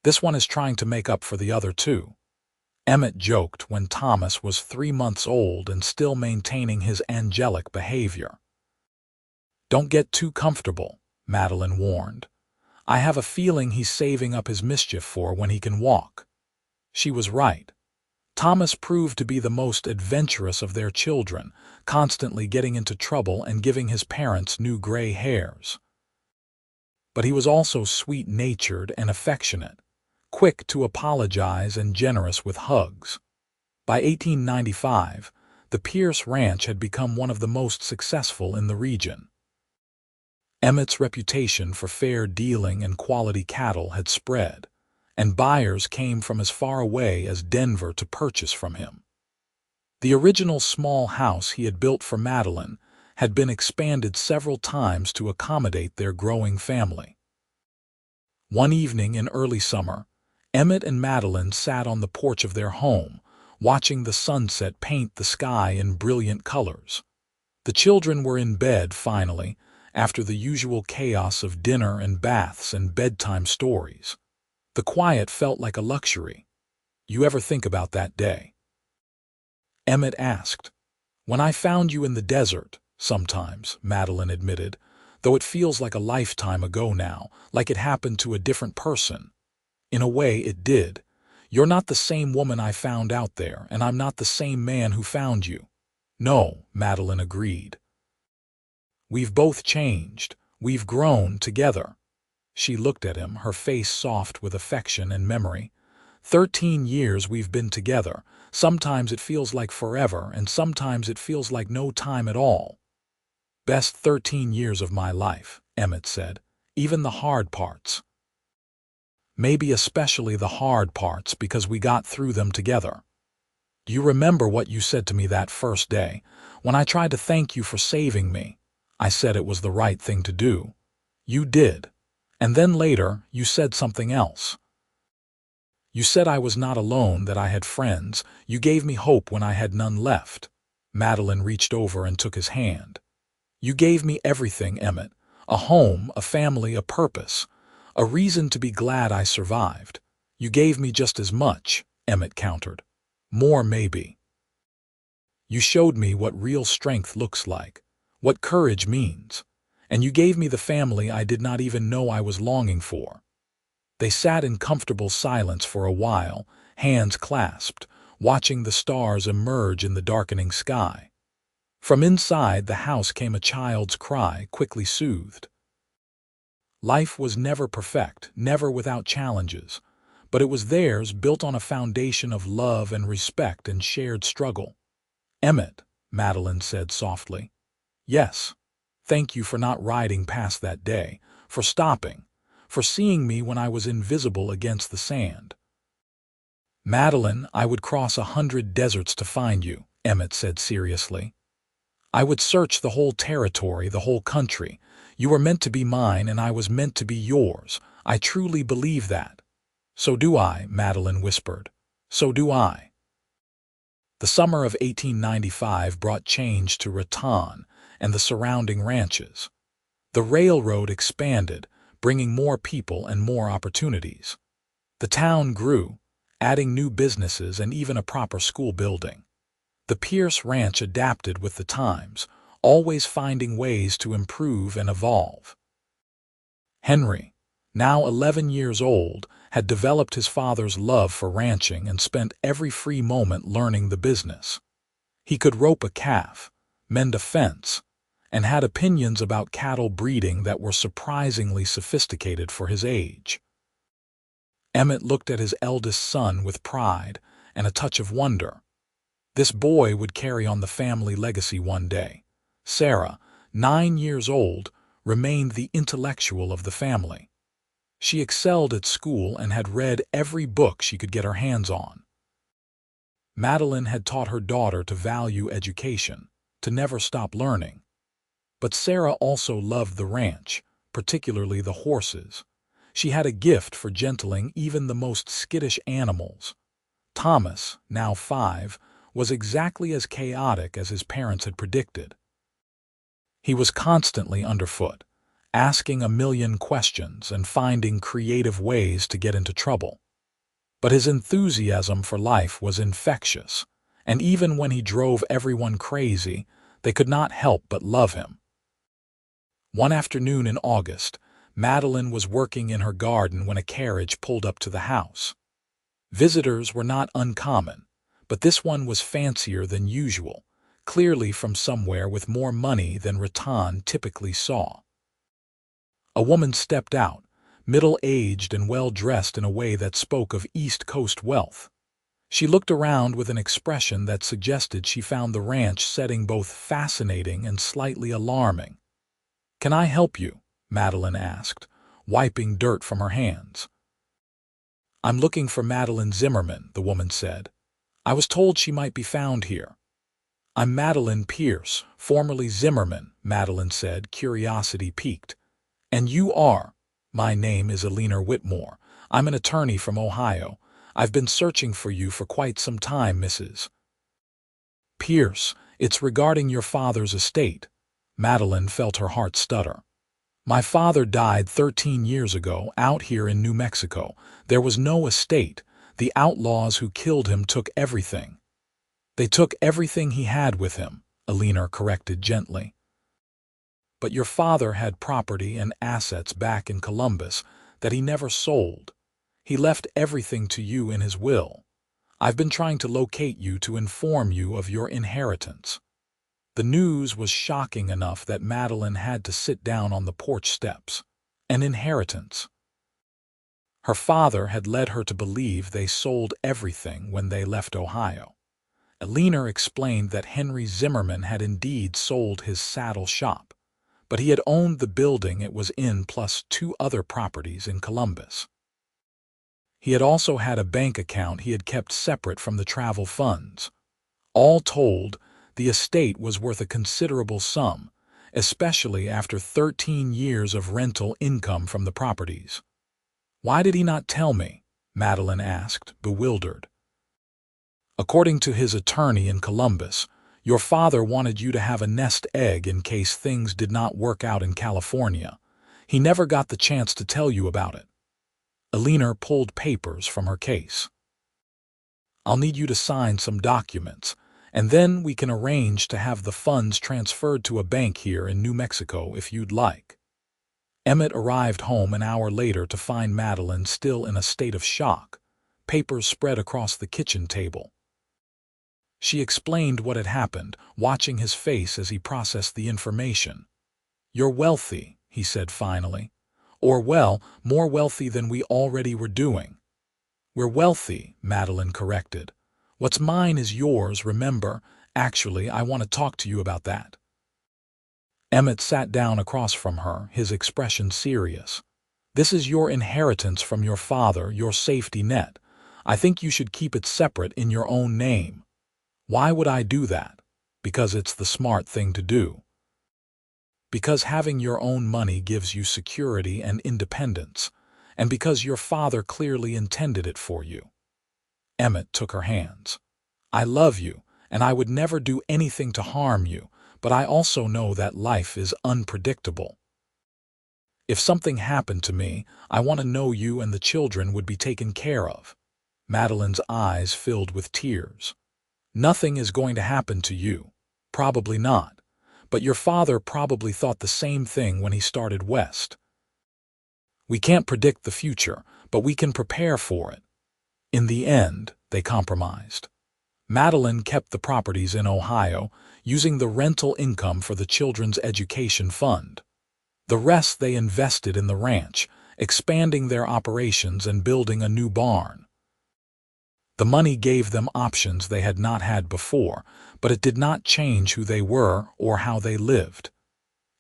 "This one is trying to make up for the other two," Emmett joked when Thomas was 3 months old and still maintaining his angelic behavior. "Don't get too comfortable," Madeline warned. "I have a feeling he's saving up his mischief for when he can walk." She was right. Thomas proved to be the most adventurous of their children, constantly getting into trouble and giving his parents new gray hairs. But he was also sweet-natured and affectionate, quick to apologize and generous with hugs. By 1895, the Pierce Ranch had become one of the most successful in the region. Emmett's reputation for fair dealing and quality cattle had spread, and buyers came from as far away as Denver to purchase from him. The original small house he had built for Madeline had been expanded several times to accommodate their growing family. One evening in early summer, Emmett and Madeline sat on the porch of their home, watching the sunset paint the sky in brilliant colors. The children were in bed finally, after the usual chaos of dinner and baths and bedtime stories. The quiet felt like a luxury. "You ever think about that day?" Emmett asked. "When I found you in the desert, sometimes," Madeline admitted, "though it feels like a lifetime ago now, like it happened to a different person." "In a way, it did. You're not the same woman I found out there, and I'm not the same man who found you." "No," Madeline agreed. "We've both changed. We've grown together." She looked at him, her face soft with affection and memory. 13 years we've been together. Sometimes it feels like forever, and sometimes it feels like no time at all." "Best 13 years of my life," Emmett said. "Even the hard parts." "Maybe especially the hard parts because we got through them together. Do you remember what you said to me that first day, when I tried to thank you for saving me? I said it was the right thing to do. You did. And then later, you said something else. You said I was not alone, that I had friends. You gave me hope when I had none left." Madeline reached over and took his hand. "You gave me everything, Emmett. A home, a family, a purpose. A reason to be glad I survived. You gave me just as much," Emmett countered. "More, maybe. You showed me what real strength looks like, what courage means. And you gave me the family I did not even know I was longing for." They sat in comfortable silence for a while, hands clasped, watching the stars emerge in the darkening sky. From inside the house came a child's cry, quickly soothed. Life was never perfect, never without challenges, but it was theirs, built on a foundation of love and respect and shared struggle. "Emmett," Madeline said softly. Yes. Thank you for not riding past that day, for stopping, for seeing me when I was invisible against the sand. Madeline, I would cross 100 deserts to find you, Emmett said seriously. I would search the whole territory, the whole country. You were meant to be mine, and I was meant to be yours. I truly believe that. So do I, Madeline whispered. So do I. The summer of 1895 brought change to Raton and the surrounding ranches. The railroad expanded, bringing more people and more opportunities. The town grew, adding new businesses and even a proper school building. The Pierce Ranch adapted with the times, always finding ways to improve and evolve. Henry, now 11 years old, had developed his father's love for ranching and spent every free moment learning the business. He could rope a calf, mend a fence, and had opinions about cattle breeding that were surprisingly sophisticated for his age. Emmett looked at his eldest son with pride and a touch of wonder. This boy would carry on the family legacy one day. Sarah, 9 years old, remained the intellectual of the family. She excelled at school and had read every book she could get her hands on. Madeline had taught her daughter to value education, to never stop learning. But Sarah also loved the ranch, particularly the horses. She had a gift for gentling even the most skittish animals. Thomas, now 5, was exactly as chaotic as his parents had predicted. He was constantly underfoot, asking a million questions and finding creative ways to get into trouble. But his enthusiasm for life was infectious, and even when he drove everyone crazy, they could not help but love him. One afternoon in August, Madeline was working in her garden when a carriage pulled up to the house. Visitors were not uncommon, but this one was fancier than usual, clearly from somewhere with more money than Raton typically saw. A woman stepped out, middle-aged and well-dressed in a way that spoke of East Coast wealth. She looked around with an expression that suggested she found the ranch setting both fascinating and slightly alarming. "Can I help you?" Madeline asked, wiping dirt from her hands. "I'm looking for Madeline Zimmerman," the woman said. "I was told she might be found here." "I'm Madeline Pierce, formerly Zimmerman," Madeline said, curiosity piqued. "And you are?" "My name is Eleanor Whitmore. I'm an attorney from Ohio. I've been searching for you for quite some time, Mrs. Pierce. It's regarding your father's estate." Madeline felt her heart stutter. "My father died 13 years ago out here in New Mexico. There was no estate. The outlaws who killed him took everything." "They took everything he had with him," Eleanor corrected gently. "But your father had property and assets back in Columbus that he never sold. He left everything to you in his will. I've been trying to locate you to inform you of your inheritance." The news was shocking enough that Madeline had to sit down on the porch steps. An inheritance. Her father had led her to believe they sold everything when they left Ohio. Eleanor explained that Henry Zimmerman had indeed sold his saddle shop, but he had owned the building it was in plus 2 other properties in Columbus. He had also had a bank account he had kept separate from the travel funds. All told, the estate was worth a considerable sum, especially after 13 years of rental income from the properties. "Why did he not tell me?" Madeline asked, bewildered. "According to his attorney in Columbus, your father wanted you to have a nest egg in case things did not work out in California. He never got the chance to tell you about it." Eleanor pulled papers from her case. "I'll need you to sign some documents, and then we can arrange to have the funds transferred to a bank here in New Mexico if you'd like." Emmett arrived home an hour later to find Madeline still in a state of shock, papers spread across the kitchen table. She explained what had happened, watching his face as he processed the information. "You're wealthy," he said finally. "Or, well, more wealthy than we already were doing." "We're wealthy," Madeline corrected. "What's mine is yours, remember, Actually, I want to talk to you about that." Emmett sat down across from her, his expression serious. "This is your inheritance from your father, your safety net. I think you should keep it separate in your own name." "Why would I do that?" "Because it's the smart thing to do. Because having your own money gives you security and independence, and because your father clearly intended it for you." Emmett took her hands. "I love you, and I would never do anything to harm you, but I also know that life is unpredictable. If something happened to me, I want to know you and the children would be taken care of." Madeline's eyes filled with tears. "Nothing is going to happen to you. Probably not. But your father probably thought the same thing when he started West. We can't predict the future, but we can prepare for it." In the end, they compromised. Madeline kept the properties in Ohio, using the rental income for the children's education fund. The rest they invested in the ranch, expanding their operations and building a new barn. The money gave them options they had not had before, but it did not change who they were or how they lived.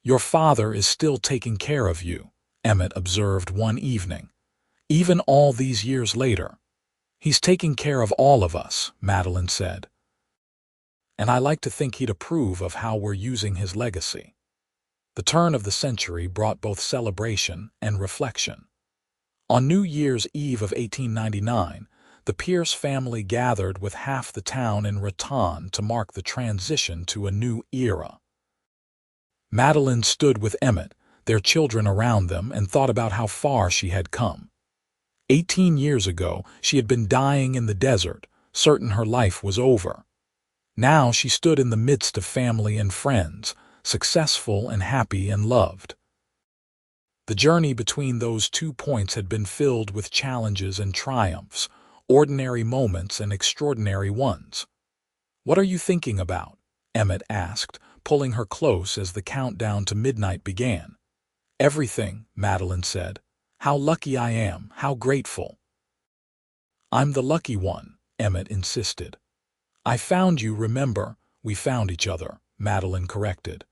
"Your father is still taking care of you," Emmett observed one evening. "Even all these years later." "He's taking care of all of us," Madeline said. "And I like to think he'd approve of how we're using his legacy." The turn of the century brought both celebration and reflection. On New Year's Eve of 1899, the Pierce family gathered with half the town in Raton to mark the transition to a new era. Madeline stood with Emmett, their children around them, and thought about how far she had come. 18 years ago, she had been dying in the desert, certain her life was over. Now she stood in the midst of family and friends, successful and happy and loved. The journey between those 2 points had been filled with challenges and triumphs, ordinary moments and extraordinary ones. "What are you thinking about?" Emmett asked, pulling her close as the countdown to midnight began. "Everything," Madeline said. "How lucky I am, how grateful." "I'm the lucky one," Emmett insisted. "I found you, remember? We found each other," Madeline corrected.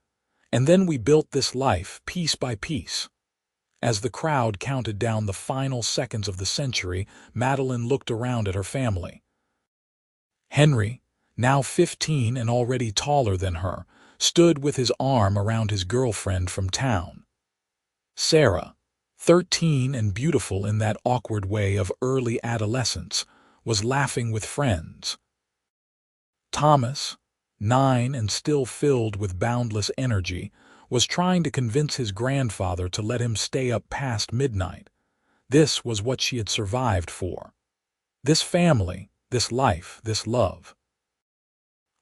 "And then we built this life, piece by piece." As the crowd counted down the final seconds of the century, Madeline looked around at her family. Henry, now 15 and already taller than her, stood with his arm around his girlfriend from town. Sarah, 13 and beautiful in that awkward way of early adolescence, was laughing with friends. Thomas, 9 and still filled with boundless energy, was trying to convince his grandfather to let him stay up past midnight. This was what she had survived for. This family, this life, this love.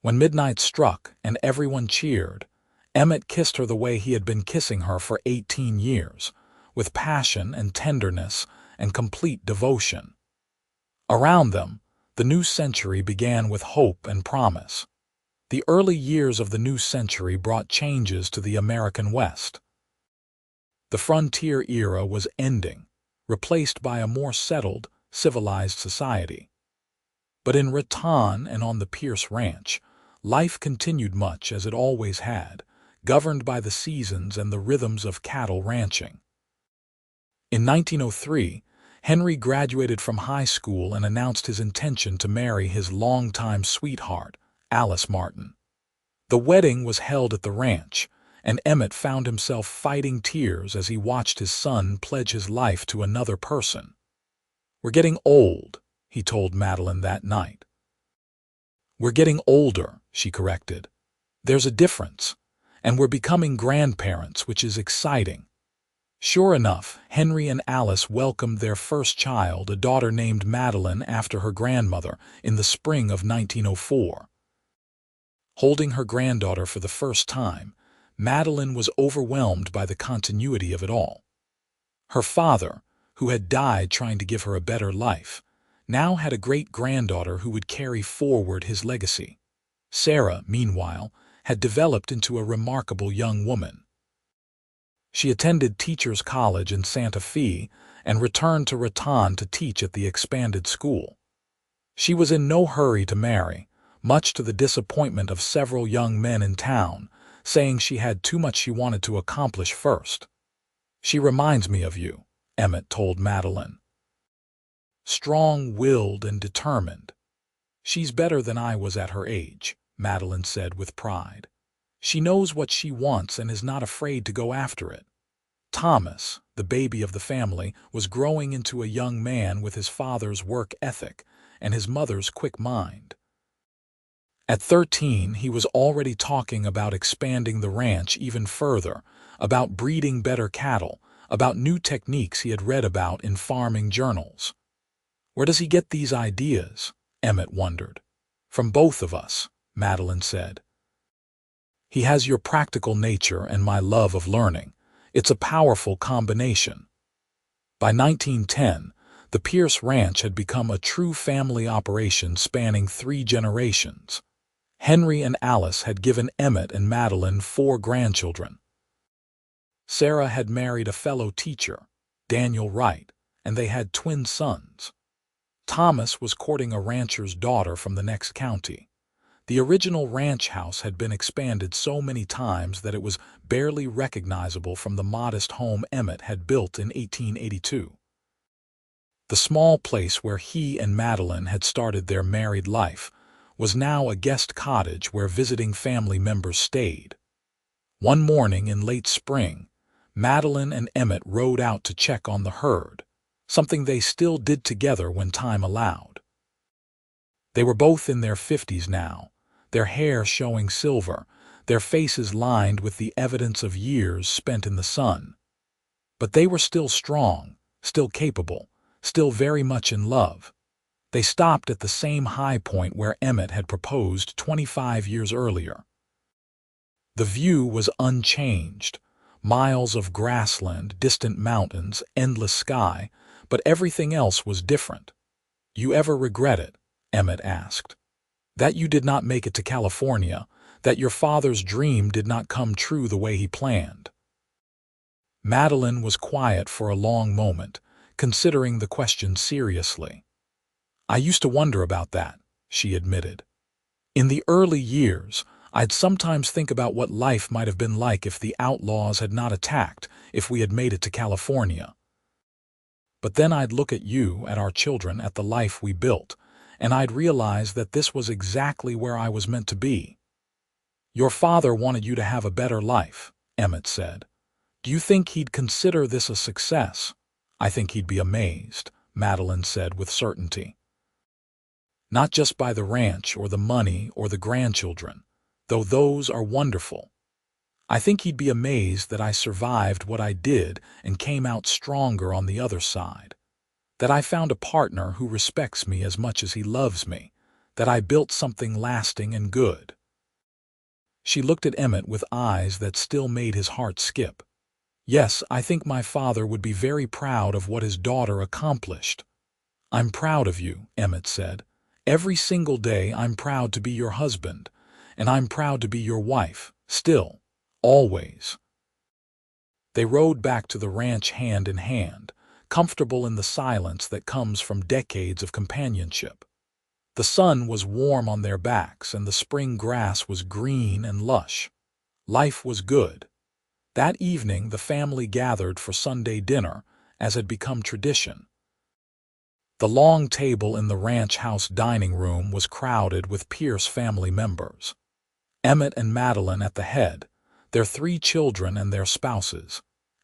When midnight struck and everyone cheered, Emmett kissed her the way he had been kissing her for 18 years, with passion and tenderness and complete devotion. Around them, the new century began with hope and promise. The early years of the new century brought changes to the American West. The frontier era was ending, replaced by a more settled, civilized society. But in Raton and on the Pierce Ranch, life continued much as it always had, governed by the seasons and the rhythms of cattle ranching. In 1903, Henry graduated from high school and announced his intention to marry his longtime sweetheart, Alice Martin. The wedding was held at the ranch, and Emmett found himself fighting tears as he watched his son pledge his life to another person. "We're getting old," he told Madeline that night. "We're getting older," she corrected. "There's a difference, and we're becoming grandparents, which is exciting." Sure enough, Henry and Alice welcomed their first child, a daughter named Madeline after her grandmother, in the spring of 1904. Holding her granddaughter for the first time, Madeline was overwhelmed by the continuity of it all. Her father, who had died trying to give her a better life, now had a great-granddaughter who would carry forward his legacy. Sarah, meanwhile, had developed into a remarkable young woman. She attended Teachers College in Santa Fe and returned to Raton to teach at the expanded school. She was in no hurry to marry, much to the disappointment of several young men in town, saying she had too much she wanted to accomplish first. "She reminds me of you," Emmett told Madeline. "Strong-willed and determined. She's better than I was at her age," Madeline said with pride. "She knows what she wants and is not afraid to go after it." Thomas, the baby of the family, was growing into a young man with his father's work ethic and his mother's quick mind. At 13, he was already talking about expanding the ranch even further, about breeding better cattle, about new techniques he had read about in farming journals. "Where does he get these ideas?" Emmett wondered. "From both of us," Madeline said. "He has your practical nature and my love of learning. It's a powerful combination." By 1910, the Pierce Ranch had become a true family operation spanning 3 generations. Henry and Alice had given Emmett and Madeline 4 grandchildren. Sarah had married a fellow teacher, Daniel Wright, and they had twin sons. Thomas was courting a rancher's daughter from the next county. The original ranch house had been expanded so many times that it was barely recognizable from the modest home Emmett had built in 1882. The small place where he and Madeline had started their married life was now a guest cottage where visiting family members stayed. One morning in late spring, Madeline and Emmett rode out to check on the herd, something they still did together when time allowed. They were both in their 50s now, their hair showing silver, their faces lined with the evidence of years spent in the sun. But they were still strong, still capable, still very much in love. They stopped at the same high point where Emmett had proposed 25 years earlier. The view was unchanged, miles of grassland, distant mountains, endless sky, but everything else was different. "You ever regret it?" Emmett asked. "That you did not make it to California, that your father's dream did not come true the way he planned?" Madeline was quiet for a long moment, considering the question seriously. "I used to wonder about that," she admitted. "In the early years, I'd sometimes think about what life might have been like if the outlaws had not attacked, if we had made it to California. But then I'd look at you, at our children, at the life we built, and I'd realize that this was exactly where I was meant to be." "Your father wanted you to have a better life," Emmett said. "Do you think he'd consider this a success?" "I think he'd be amazed," Madeline said with certainty. "Not just by the ranch or the money or the grandchildren, though those are wonderful. I think he'd be amazed that I survived what I did and came out stronger on the other side. That I found a partner who respects me as much as he loves me. That I built something lasting and good." She looked at Emmett with eyes that still made his heart skip. "Yes, I think my father would be very proud of what his daughter accomplished." "I'm proud of you," Emmett said. "Every single day I'm proud to be your husband, and I'm proud to be your wife, still, always." They rode back to the ranch hand in hand, comfortable in the silence that comes from decades of companionship. The sun was warm on their backs and the spring grass was green and lush. Life was good. That evening the family gathered for Sunday dinner, as had become tradition. The long table in the ranch house dining room was crowded with Pierce family members. Emmett and Madeline at the head, their 3 children and their spouses,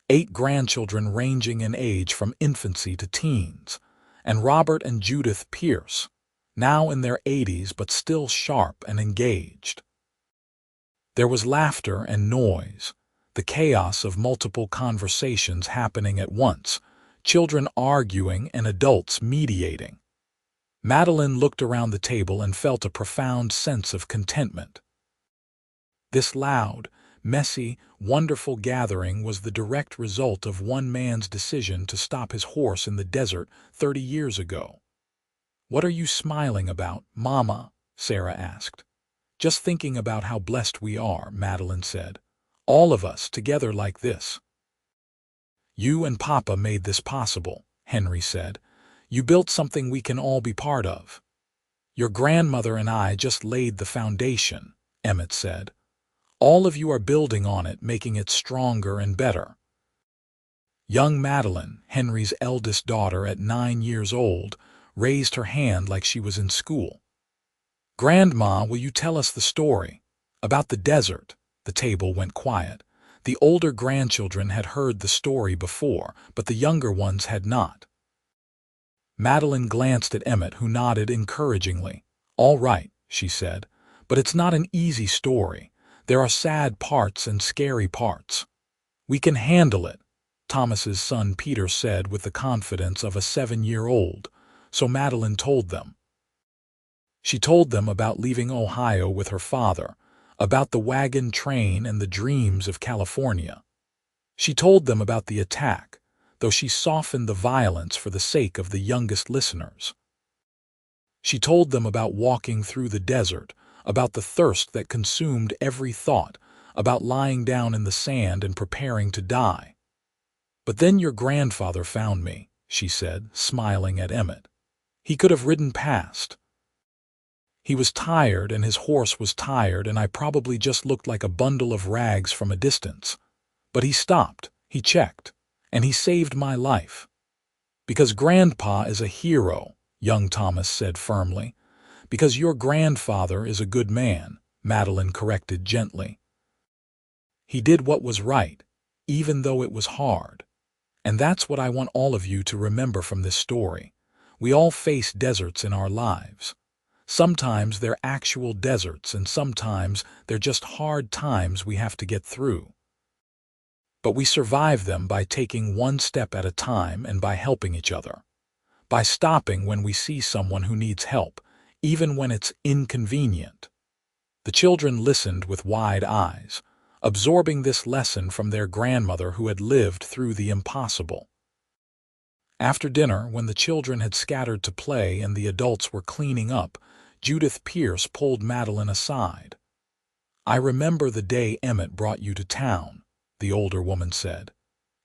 8 grandchildren ranging in age from infancy to teens, and Robert and Judith Pierce, now in their 80s but still sharp and engaged. There was laughter and noise, the chaos of multiple conversations happening at once, children arguing and adults mediating. Madeline looked around the table and felt a profound sense of contentment. This loud, messy, wonderful gathering was the direct result of one man's decision to stop his horse in the desert 30 years ago. "What are you smiling about, Mama?" Sarah asked. "Just thinking about how blessed we are," Madeline said. "All of us together like this." "You and Papa made this possible," Henry said. "You built something we can all be part of." Your grandmother and I just laid the foundation, Emmett said. All of you are building on it, making it stronger and better. Young Madeline, Henry's eldest daughter at 9 years old, raised her hand like she was in school. Grandma, will you tell us the story? About the desert. The table went quiet. The older grandchildren had heard the story before, but the younger ones had not. Madeline glanced at Emmett, who nodded encouragingly. All right, she said, but it's not an easy story. There are sad parts and scary parts. We can handle it, Thomas's son Peter said with the confidence of a 7-year-old, so Madeline told them. She told them about leaving Ohio with her father, about the wagon train and the dreams of California. She told them about the attack, though she softened the violence for the sake of the youngest listeners. She told them about walking through the desert, about the thirst that consumed every thought, about lying down in the sand and preparing to die. But then your grandfather found me, she said, smiling at Emmett. He could have ridden past. He was tired and his horse was tired, and I probably just looked like a bundle of rags from a distance. But he stopped, he checked, and he saved my life. Because Grandpa is a hero, young Thomas said firmly. Because your grandfather is a good man, Madeline corrected gently. He did what was right, even though it was hard. And that's what I want all of you to remember from this story. We all face deserts in our lives. Sometimes they're actual deserts, and sometimes they're just hard times we have to get through. But we survive them by taking one step at a time and by helping each other. By stopping when we see someone who needs help, even when it's inconvenient. The children listened with wide eyes, absorbing this lesson from their grandmother who had lived through the impossible. After dinner, when the children had scattered to play and the adults were cleaning up, Judith Pierce pulled Madeline aside. I remember the day Emmett brought you to town, the older woman said.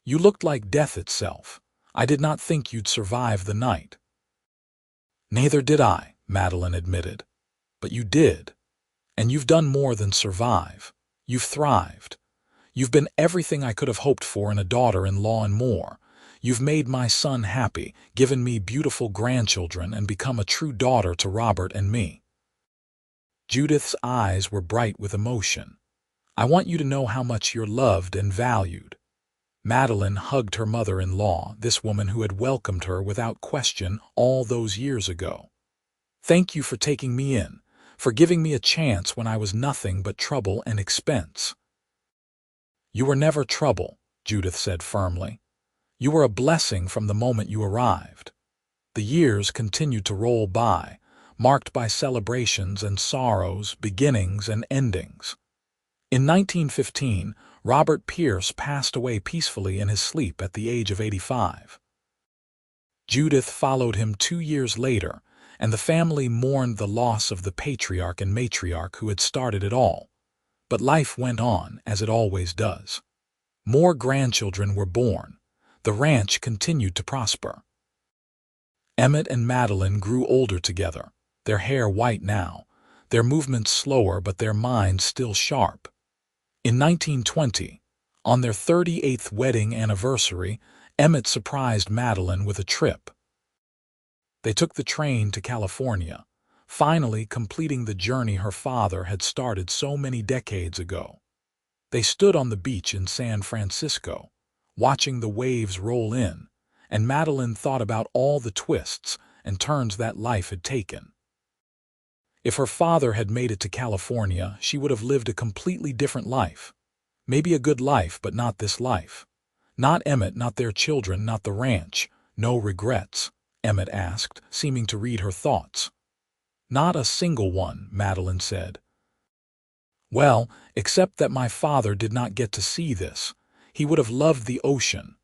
You looked like death itself. I did not think you'd survive the night. Neither did I, Madeline admitted. But you did. And you've done more than survive. You've thrived. You've been everything I could have hoped for in a daughter-in-law and more. You've made my son happy, given me beautiful grandchildren, and become a true daughter to Robert and me. Judith's eyes were bright with emotion. I want you to know how much you're loved and valued. Madeline hugged her mother-in-law, this woman who had welcomed her without question all those years ago. Thank you for taking me in, for giving me a chance when I was nothing but trouble and expense. You were never trouble, Judith said firmly. You were a blessing from the moment you arrived. The years continued to roll by, marked by celebrations and sorrows, beginnings and endings. In 1915, Robert Pierce passed away peacefully in his sleep at the age of 85. Judith followed him 2 years later, and the family mourned the loss of the patriarch and matriarch who had started it all. But life went on, as it always does. More grandchildren were born. The ranch continued to prosper. Emmett and Madeline grew older together, their hair white now, their movements slower but their minds still sharp. In 1920, on their 38th wedding anniversary, Emmett surprised Madeline with a trip. They took the train to California, finally completing the journey her father had started so many decades ago. They stood on the beach in San Francisco, watching the waves roll in, and Madeline thought about all the twists and turns that life had taken. If her father had made it to California, she would have lived a completely different life. Maybe a good life, but not this life. Not Emmett, not their children, not the ranch. No regrets, Emmett asked, seeming to read her thoughts. Not a single one, Madeline said. Well, except that my father did not get to see this. He would have loved the ocean.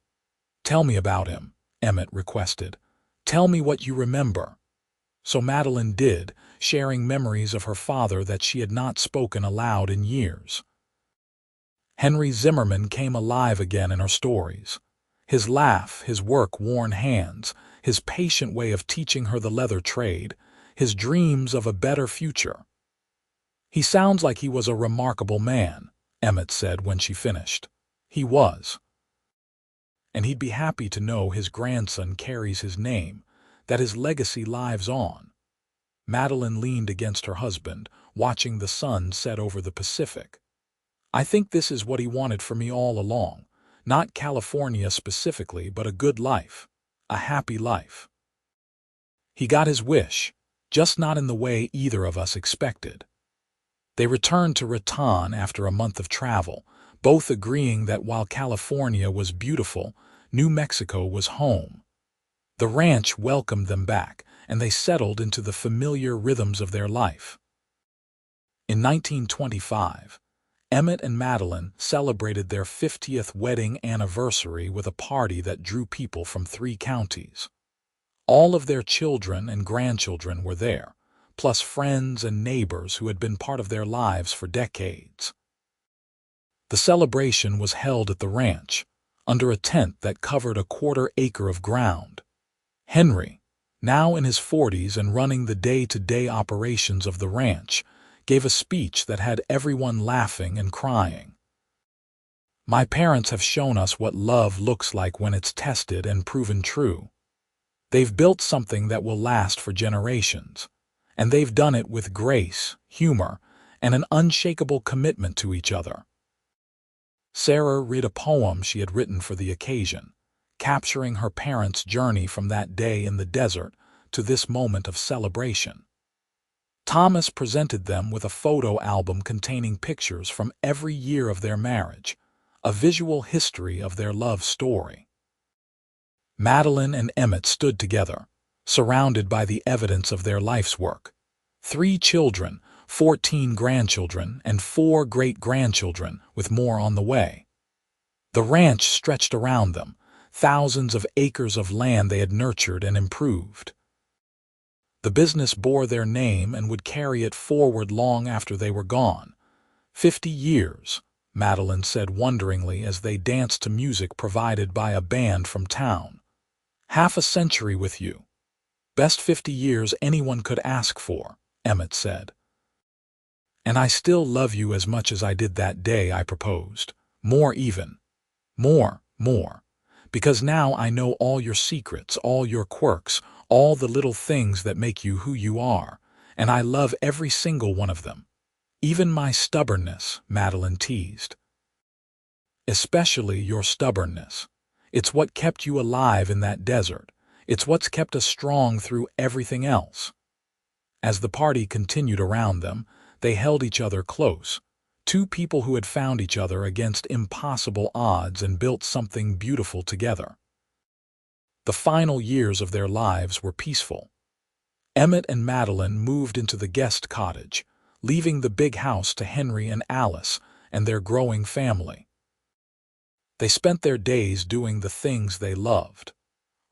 Tell me about him, Emmett requested. Tell me what you remember. So Madeline did, sharing memories of her father that she had not spoken aloud in years. Henry Zimmerman came alive again in her stories. His laugh, his work-worn hands, his patient way of teaching her the leather trade, his dreams of a better future. "He sounds like he was a remarkable man," Emmett said when she finished. "He was. And he'd be happy to know his grandson carries his name, that his legacy lives on." Madeline leaned against her husband, watching the sun set over the Pacific. "I think this is what he wanted for me all along. Not California specifically, but a good life. A happy life. He got his wish, just not in the way either of us expected." They returned to Raton after a month of travel, both agreeing that while California was beautiful, New Mexico was home. The ranch welcomed them back, and they settled into the familiar rhythms of their life. In 1925, Emmett and Madeline celebrated their 50th wedding anniversary with a party that drew people from 3 counties. All of their children and grandchildren were there, plus friends and neighbors who had been part of their lives for decades. The celebration was held at the ranch, under a tent that covered a 1/4 acre of ground. Henry, now in his 40s and running the day-to-day operations of the ranch, gave a speech that had everyone laughing and crying. "My parents have shown us what love looks like when it's tested and proven true. They've built something that will last for generations, and they've done it with grace, humor, and an unshakable commitment to each other." Sarah read a poem she had written for the occasion, capturing her parents' journey from that day in the desert to this moment of celebration. Thomas presented them with a photo album containing pictures from every year of their marriage, a visual history of their love story. Madeline and Emmett stood together, surrounded by the evidence of their life's work. 3 children, 14 grandchildren, and 4 great-grandchildren, with more on the way. The ranch stretched around them, thousands of acres of land they had nurtured and improved. The business bore their name and would carry it forward long after they were gone. 50 years, Madeline said wonderingly as they danced to music provided by a band from town. "Half a century with you. Best 50 years anyone could ask for," Emmett said. "And I still love you as much as I did that day I proposed. More even. More. Because now I know all your secrets, all your quirks, all the little things that make you who you are, and I love every single one of them. Even my stubbornness," Madeline teased. "Especially your stubbornness. It's what kept you alive in that desert. It's what's kept us strong through everything else." As the party continued around them, they held each other close, 2 people who had found each other against impossible odds and built something beautiful together. The final years of their lives were peaceful. Emmett and Madeline moved into the guest cottage, leaving the big house to Henry and Alice and their growing family. They spent their days doing the things they loved: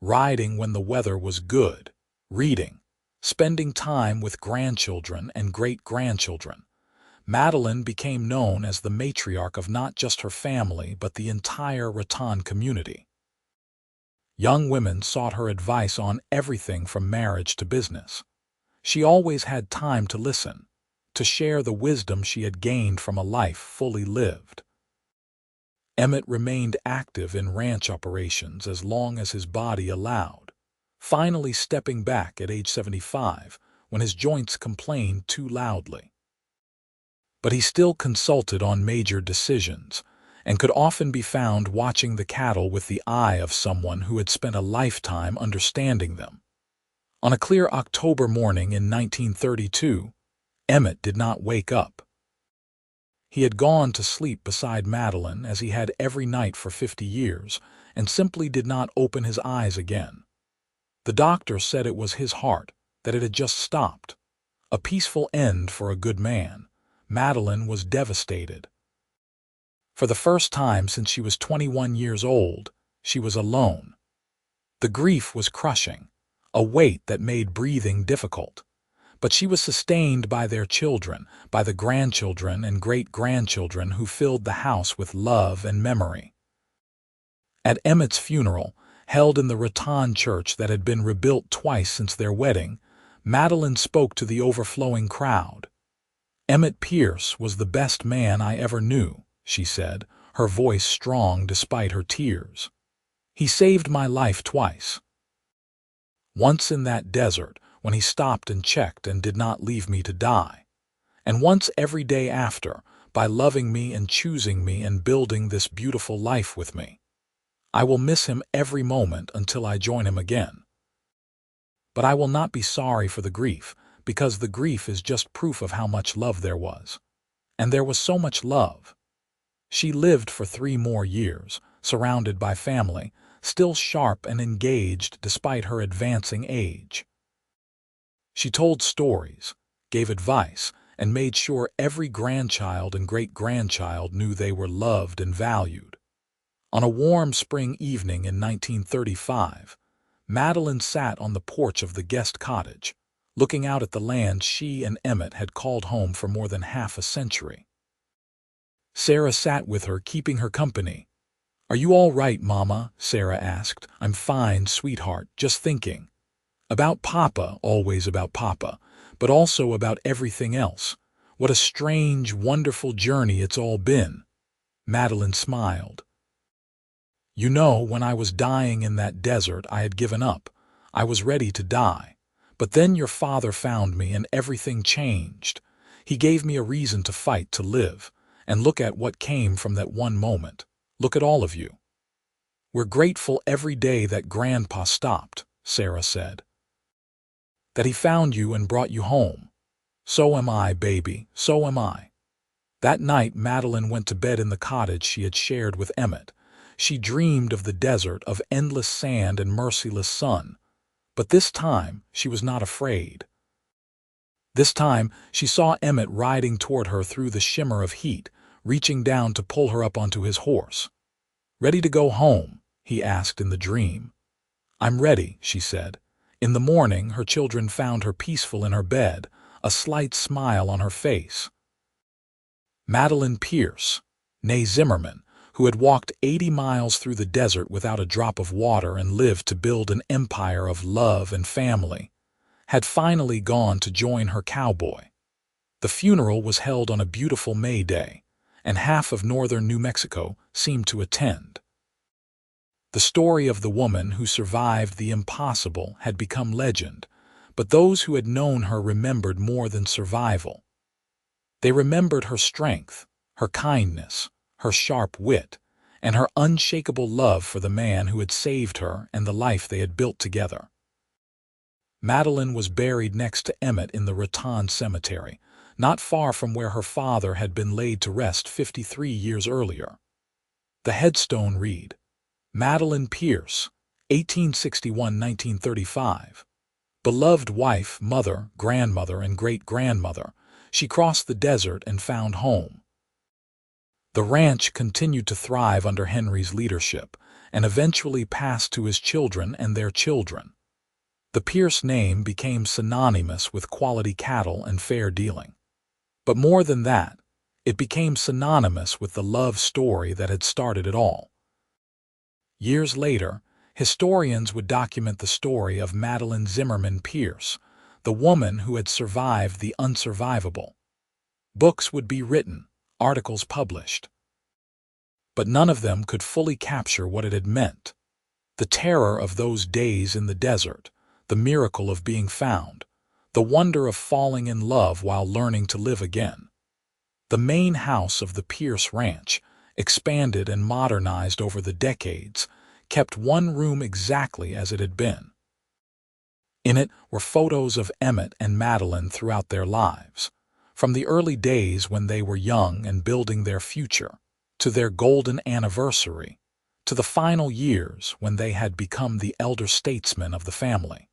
riding when the weather was good, reading, spending time with grandchildren and great-grandchildren. Madeline became known as the matriarch of not just her family but the entire Raton community. Young women sought her advice on everything from marriage to business. She always had time to listen, to share the wisdom she had gained from a life fully lived. Emmett remained active in ranch operations as long as his body allowed, finally stepping back at age 75 when his joints complained too loudly. But he still consulted on major decisions and could often be found watching the cattle with the eye of someone who had spent a lifetime understanding them. On a clear October morning in 1932, Emmett did not wake up. He had gone to sleep beside Madeline as he had every night for 50 years and simply did not open his eyes again. The doctor said it was his heart, that it had just stopped. A peaceful end for a good man. Madeline was devastated. For the first time since she was 21 years old, she was alone. The grief was crushing, a weight that made breathing difficult. But she was sustained by their children, by the grandchildren and great-grandchildren who filled the house with love and memory. At Emmett's funeral, held in the Raton church that had been rebuilt twice since their wedding, Madeline spoke to the overflowing crowd. "Emmett Pierce was the best man I ever knew," she said, her voice strong despite her tears. "He saved my life twice. Once in that desert, when he stopped and checked and did not leave me to die. And once every day after, by loving me and choosing me and building this beautiful life with me. I will miss him every moment until I join him again. But I will not be sorry for the grief, because the grief is just proof of how much love there was. And there was so much love." She lived for 3 more years, surrounded by family, still sharp and engaged despite her advancing age. She told stories, gave advice, and made sure every grandchild and great-grandchild knew they were loved and valued. On a warm spring evening in 1935, Madeline sat on the porch of the guest cottage, looking out at the land she and Emmett had called home for more than half a century. Sarah sat with her, keeping her company. "Are you all right, Mama?" Sarah asked. "I'm fine, sweetheart, just thinking. About Papa, always about Papa, but also about everything else. What a strange, wonderful journey it's all been." Madeline smiled. "You know, when I was dying in that desert, I had given up. I was ready to die. But then your father found me and everything changed. He gave me a reason to fight, to live. And look at what came from that one moment. Look at all of you. We're grateful every day that Grandpa stopped," Sarah said. "That he found you and brought you home. So am I, baby, so am I." That night, Madeline went to bed in the cottage she had shared with Emmett. She dreamed of the desert, of endless sand and merciless sun. But this time, she was not afraid. This time, she saw Emmett riding toward her through the shimmer of heat, reaching down to pull her up onto his horse. "Ready to go home?" he asked in the dream. "I'm ready," she said. In the morning, her children found her peaceful in her bed, a slight smile on her face. Madeline Pierce, née Zimmerman, who had walked 80 miles through the desert without a drop of water and lived to build an empire of love and family, had finally gone to join her cowboy. The funeral was held on a beautiful May day, and half of northern New Mexico seemed to attend. The story of the woman who survived the impossible had become legend, but those who had known her remembered more than survival. They remembered her strength, her kindness, her sharp wit, and her unshakable love for the man who had saved her and the life they had built together. Madeline was buried next to Emmett in the Raton Cemetery, not far from where her father had been laid to rest 53 years earlier. The headstone read, "Madeline Pierce, 1861–1935. Beloved wife, mother, grandmother, and great-grandmother, she crossed the desert and found home." The ranch continued to thrive under Henry's leadership and eventually passed to his children and their children. The Pierce name became synonymous with quality cattle and fair dealing. But more than that, it became synonymous with the love story that had started it all. Years later, historians would document the story of Madeline Zimmerman Pierce, the woman who had survived the unsurvivable. Books would be written, articles published. But none of them could fully capture what it had meant. The terror of those days in the desert, the miracle of being found, the wonder of falling in love while learning to live again. The main house of the Pierce Ranch, expanded and modernized over the decades, kept one room exactly as it had been. In it were photos of Emmett and Madeline throughout their lives, from the early days when they were young and building their future, to their golden anniversary, to the final years when they had become the elder statesmen of the family.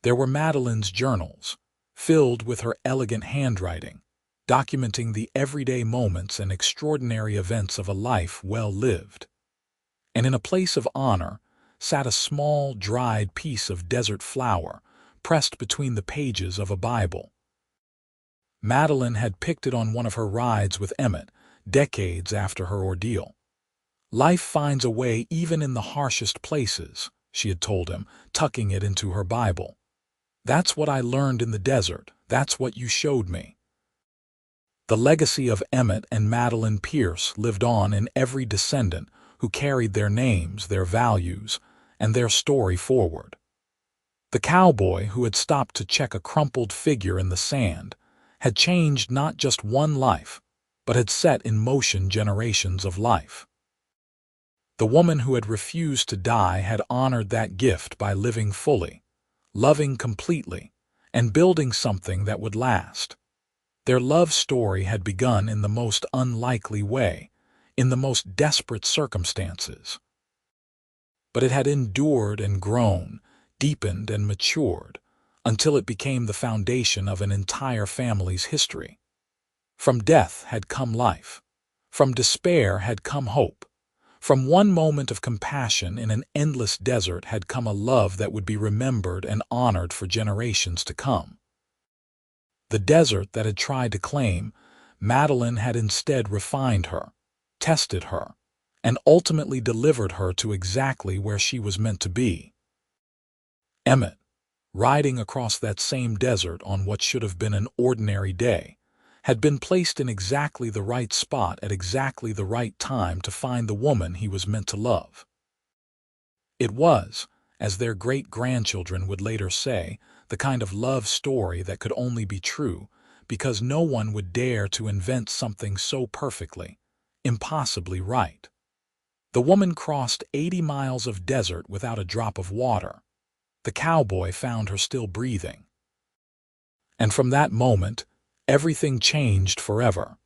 There were Madeline's journals, filled with her elegant handwriting, documenting the everyday moments and extraordinary events of a life well lived. And in a place of honor sat a small, dried piece of desert flower pressed between the pages of a Bible. Madeline had picked it on one of her rides with Emmett, decades after her ordeal. "Life finds a way even in the harshest places," she had told him, tucking it into her Bible. That's what I learned in the desert. That's what you showed me. The legacy of Emmett and Madeline Pierce lived on in every descendant who carried their names, their values, and their story forward. The cowboy who had stopped to check a crumpled figure in the sand had changed not just one life, but had set in motion generations of life. The woman who had refused to die had honored that gift by living fully, loving completely, and building something that would last. Their love story had begun in the most unlikely way, in the most desperate circumstances. But it had endured and grown, deepened and matured, until it became the foundation of an entire family's history. From death had come life. From despair had come hope. From one moment of compassion in an endless desert had come a love that would be remembered and honored for generations to come. The desert that had tried to claim Madeline had instead refined her, tested her, and ultimately delivered her to exactly where she was meant to be. Emmett, riding across that same desert on what should have been an ordinary day, had been placed in exactly the right spot at exactly the right time to find the woman he was meant to love. It was, as their great-grandchildren would later say, the kind of love story that could only be true because no one would dare to invent something so perfectly, impossibly right. The woman crossed 80 miles of desert without a drop of water. The cowboy found her still breathing. And from that moment, everything changed forever.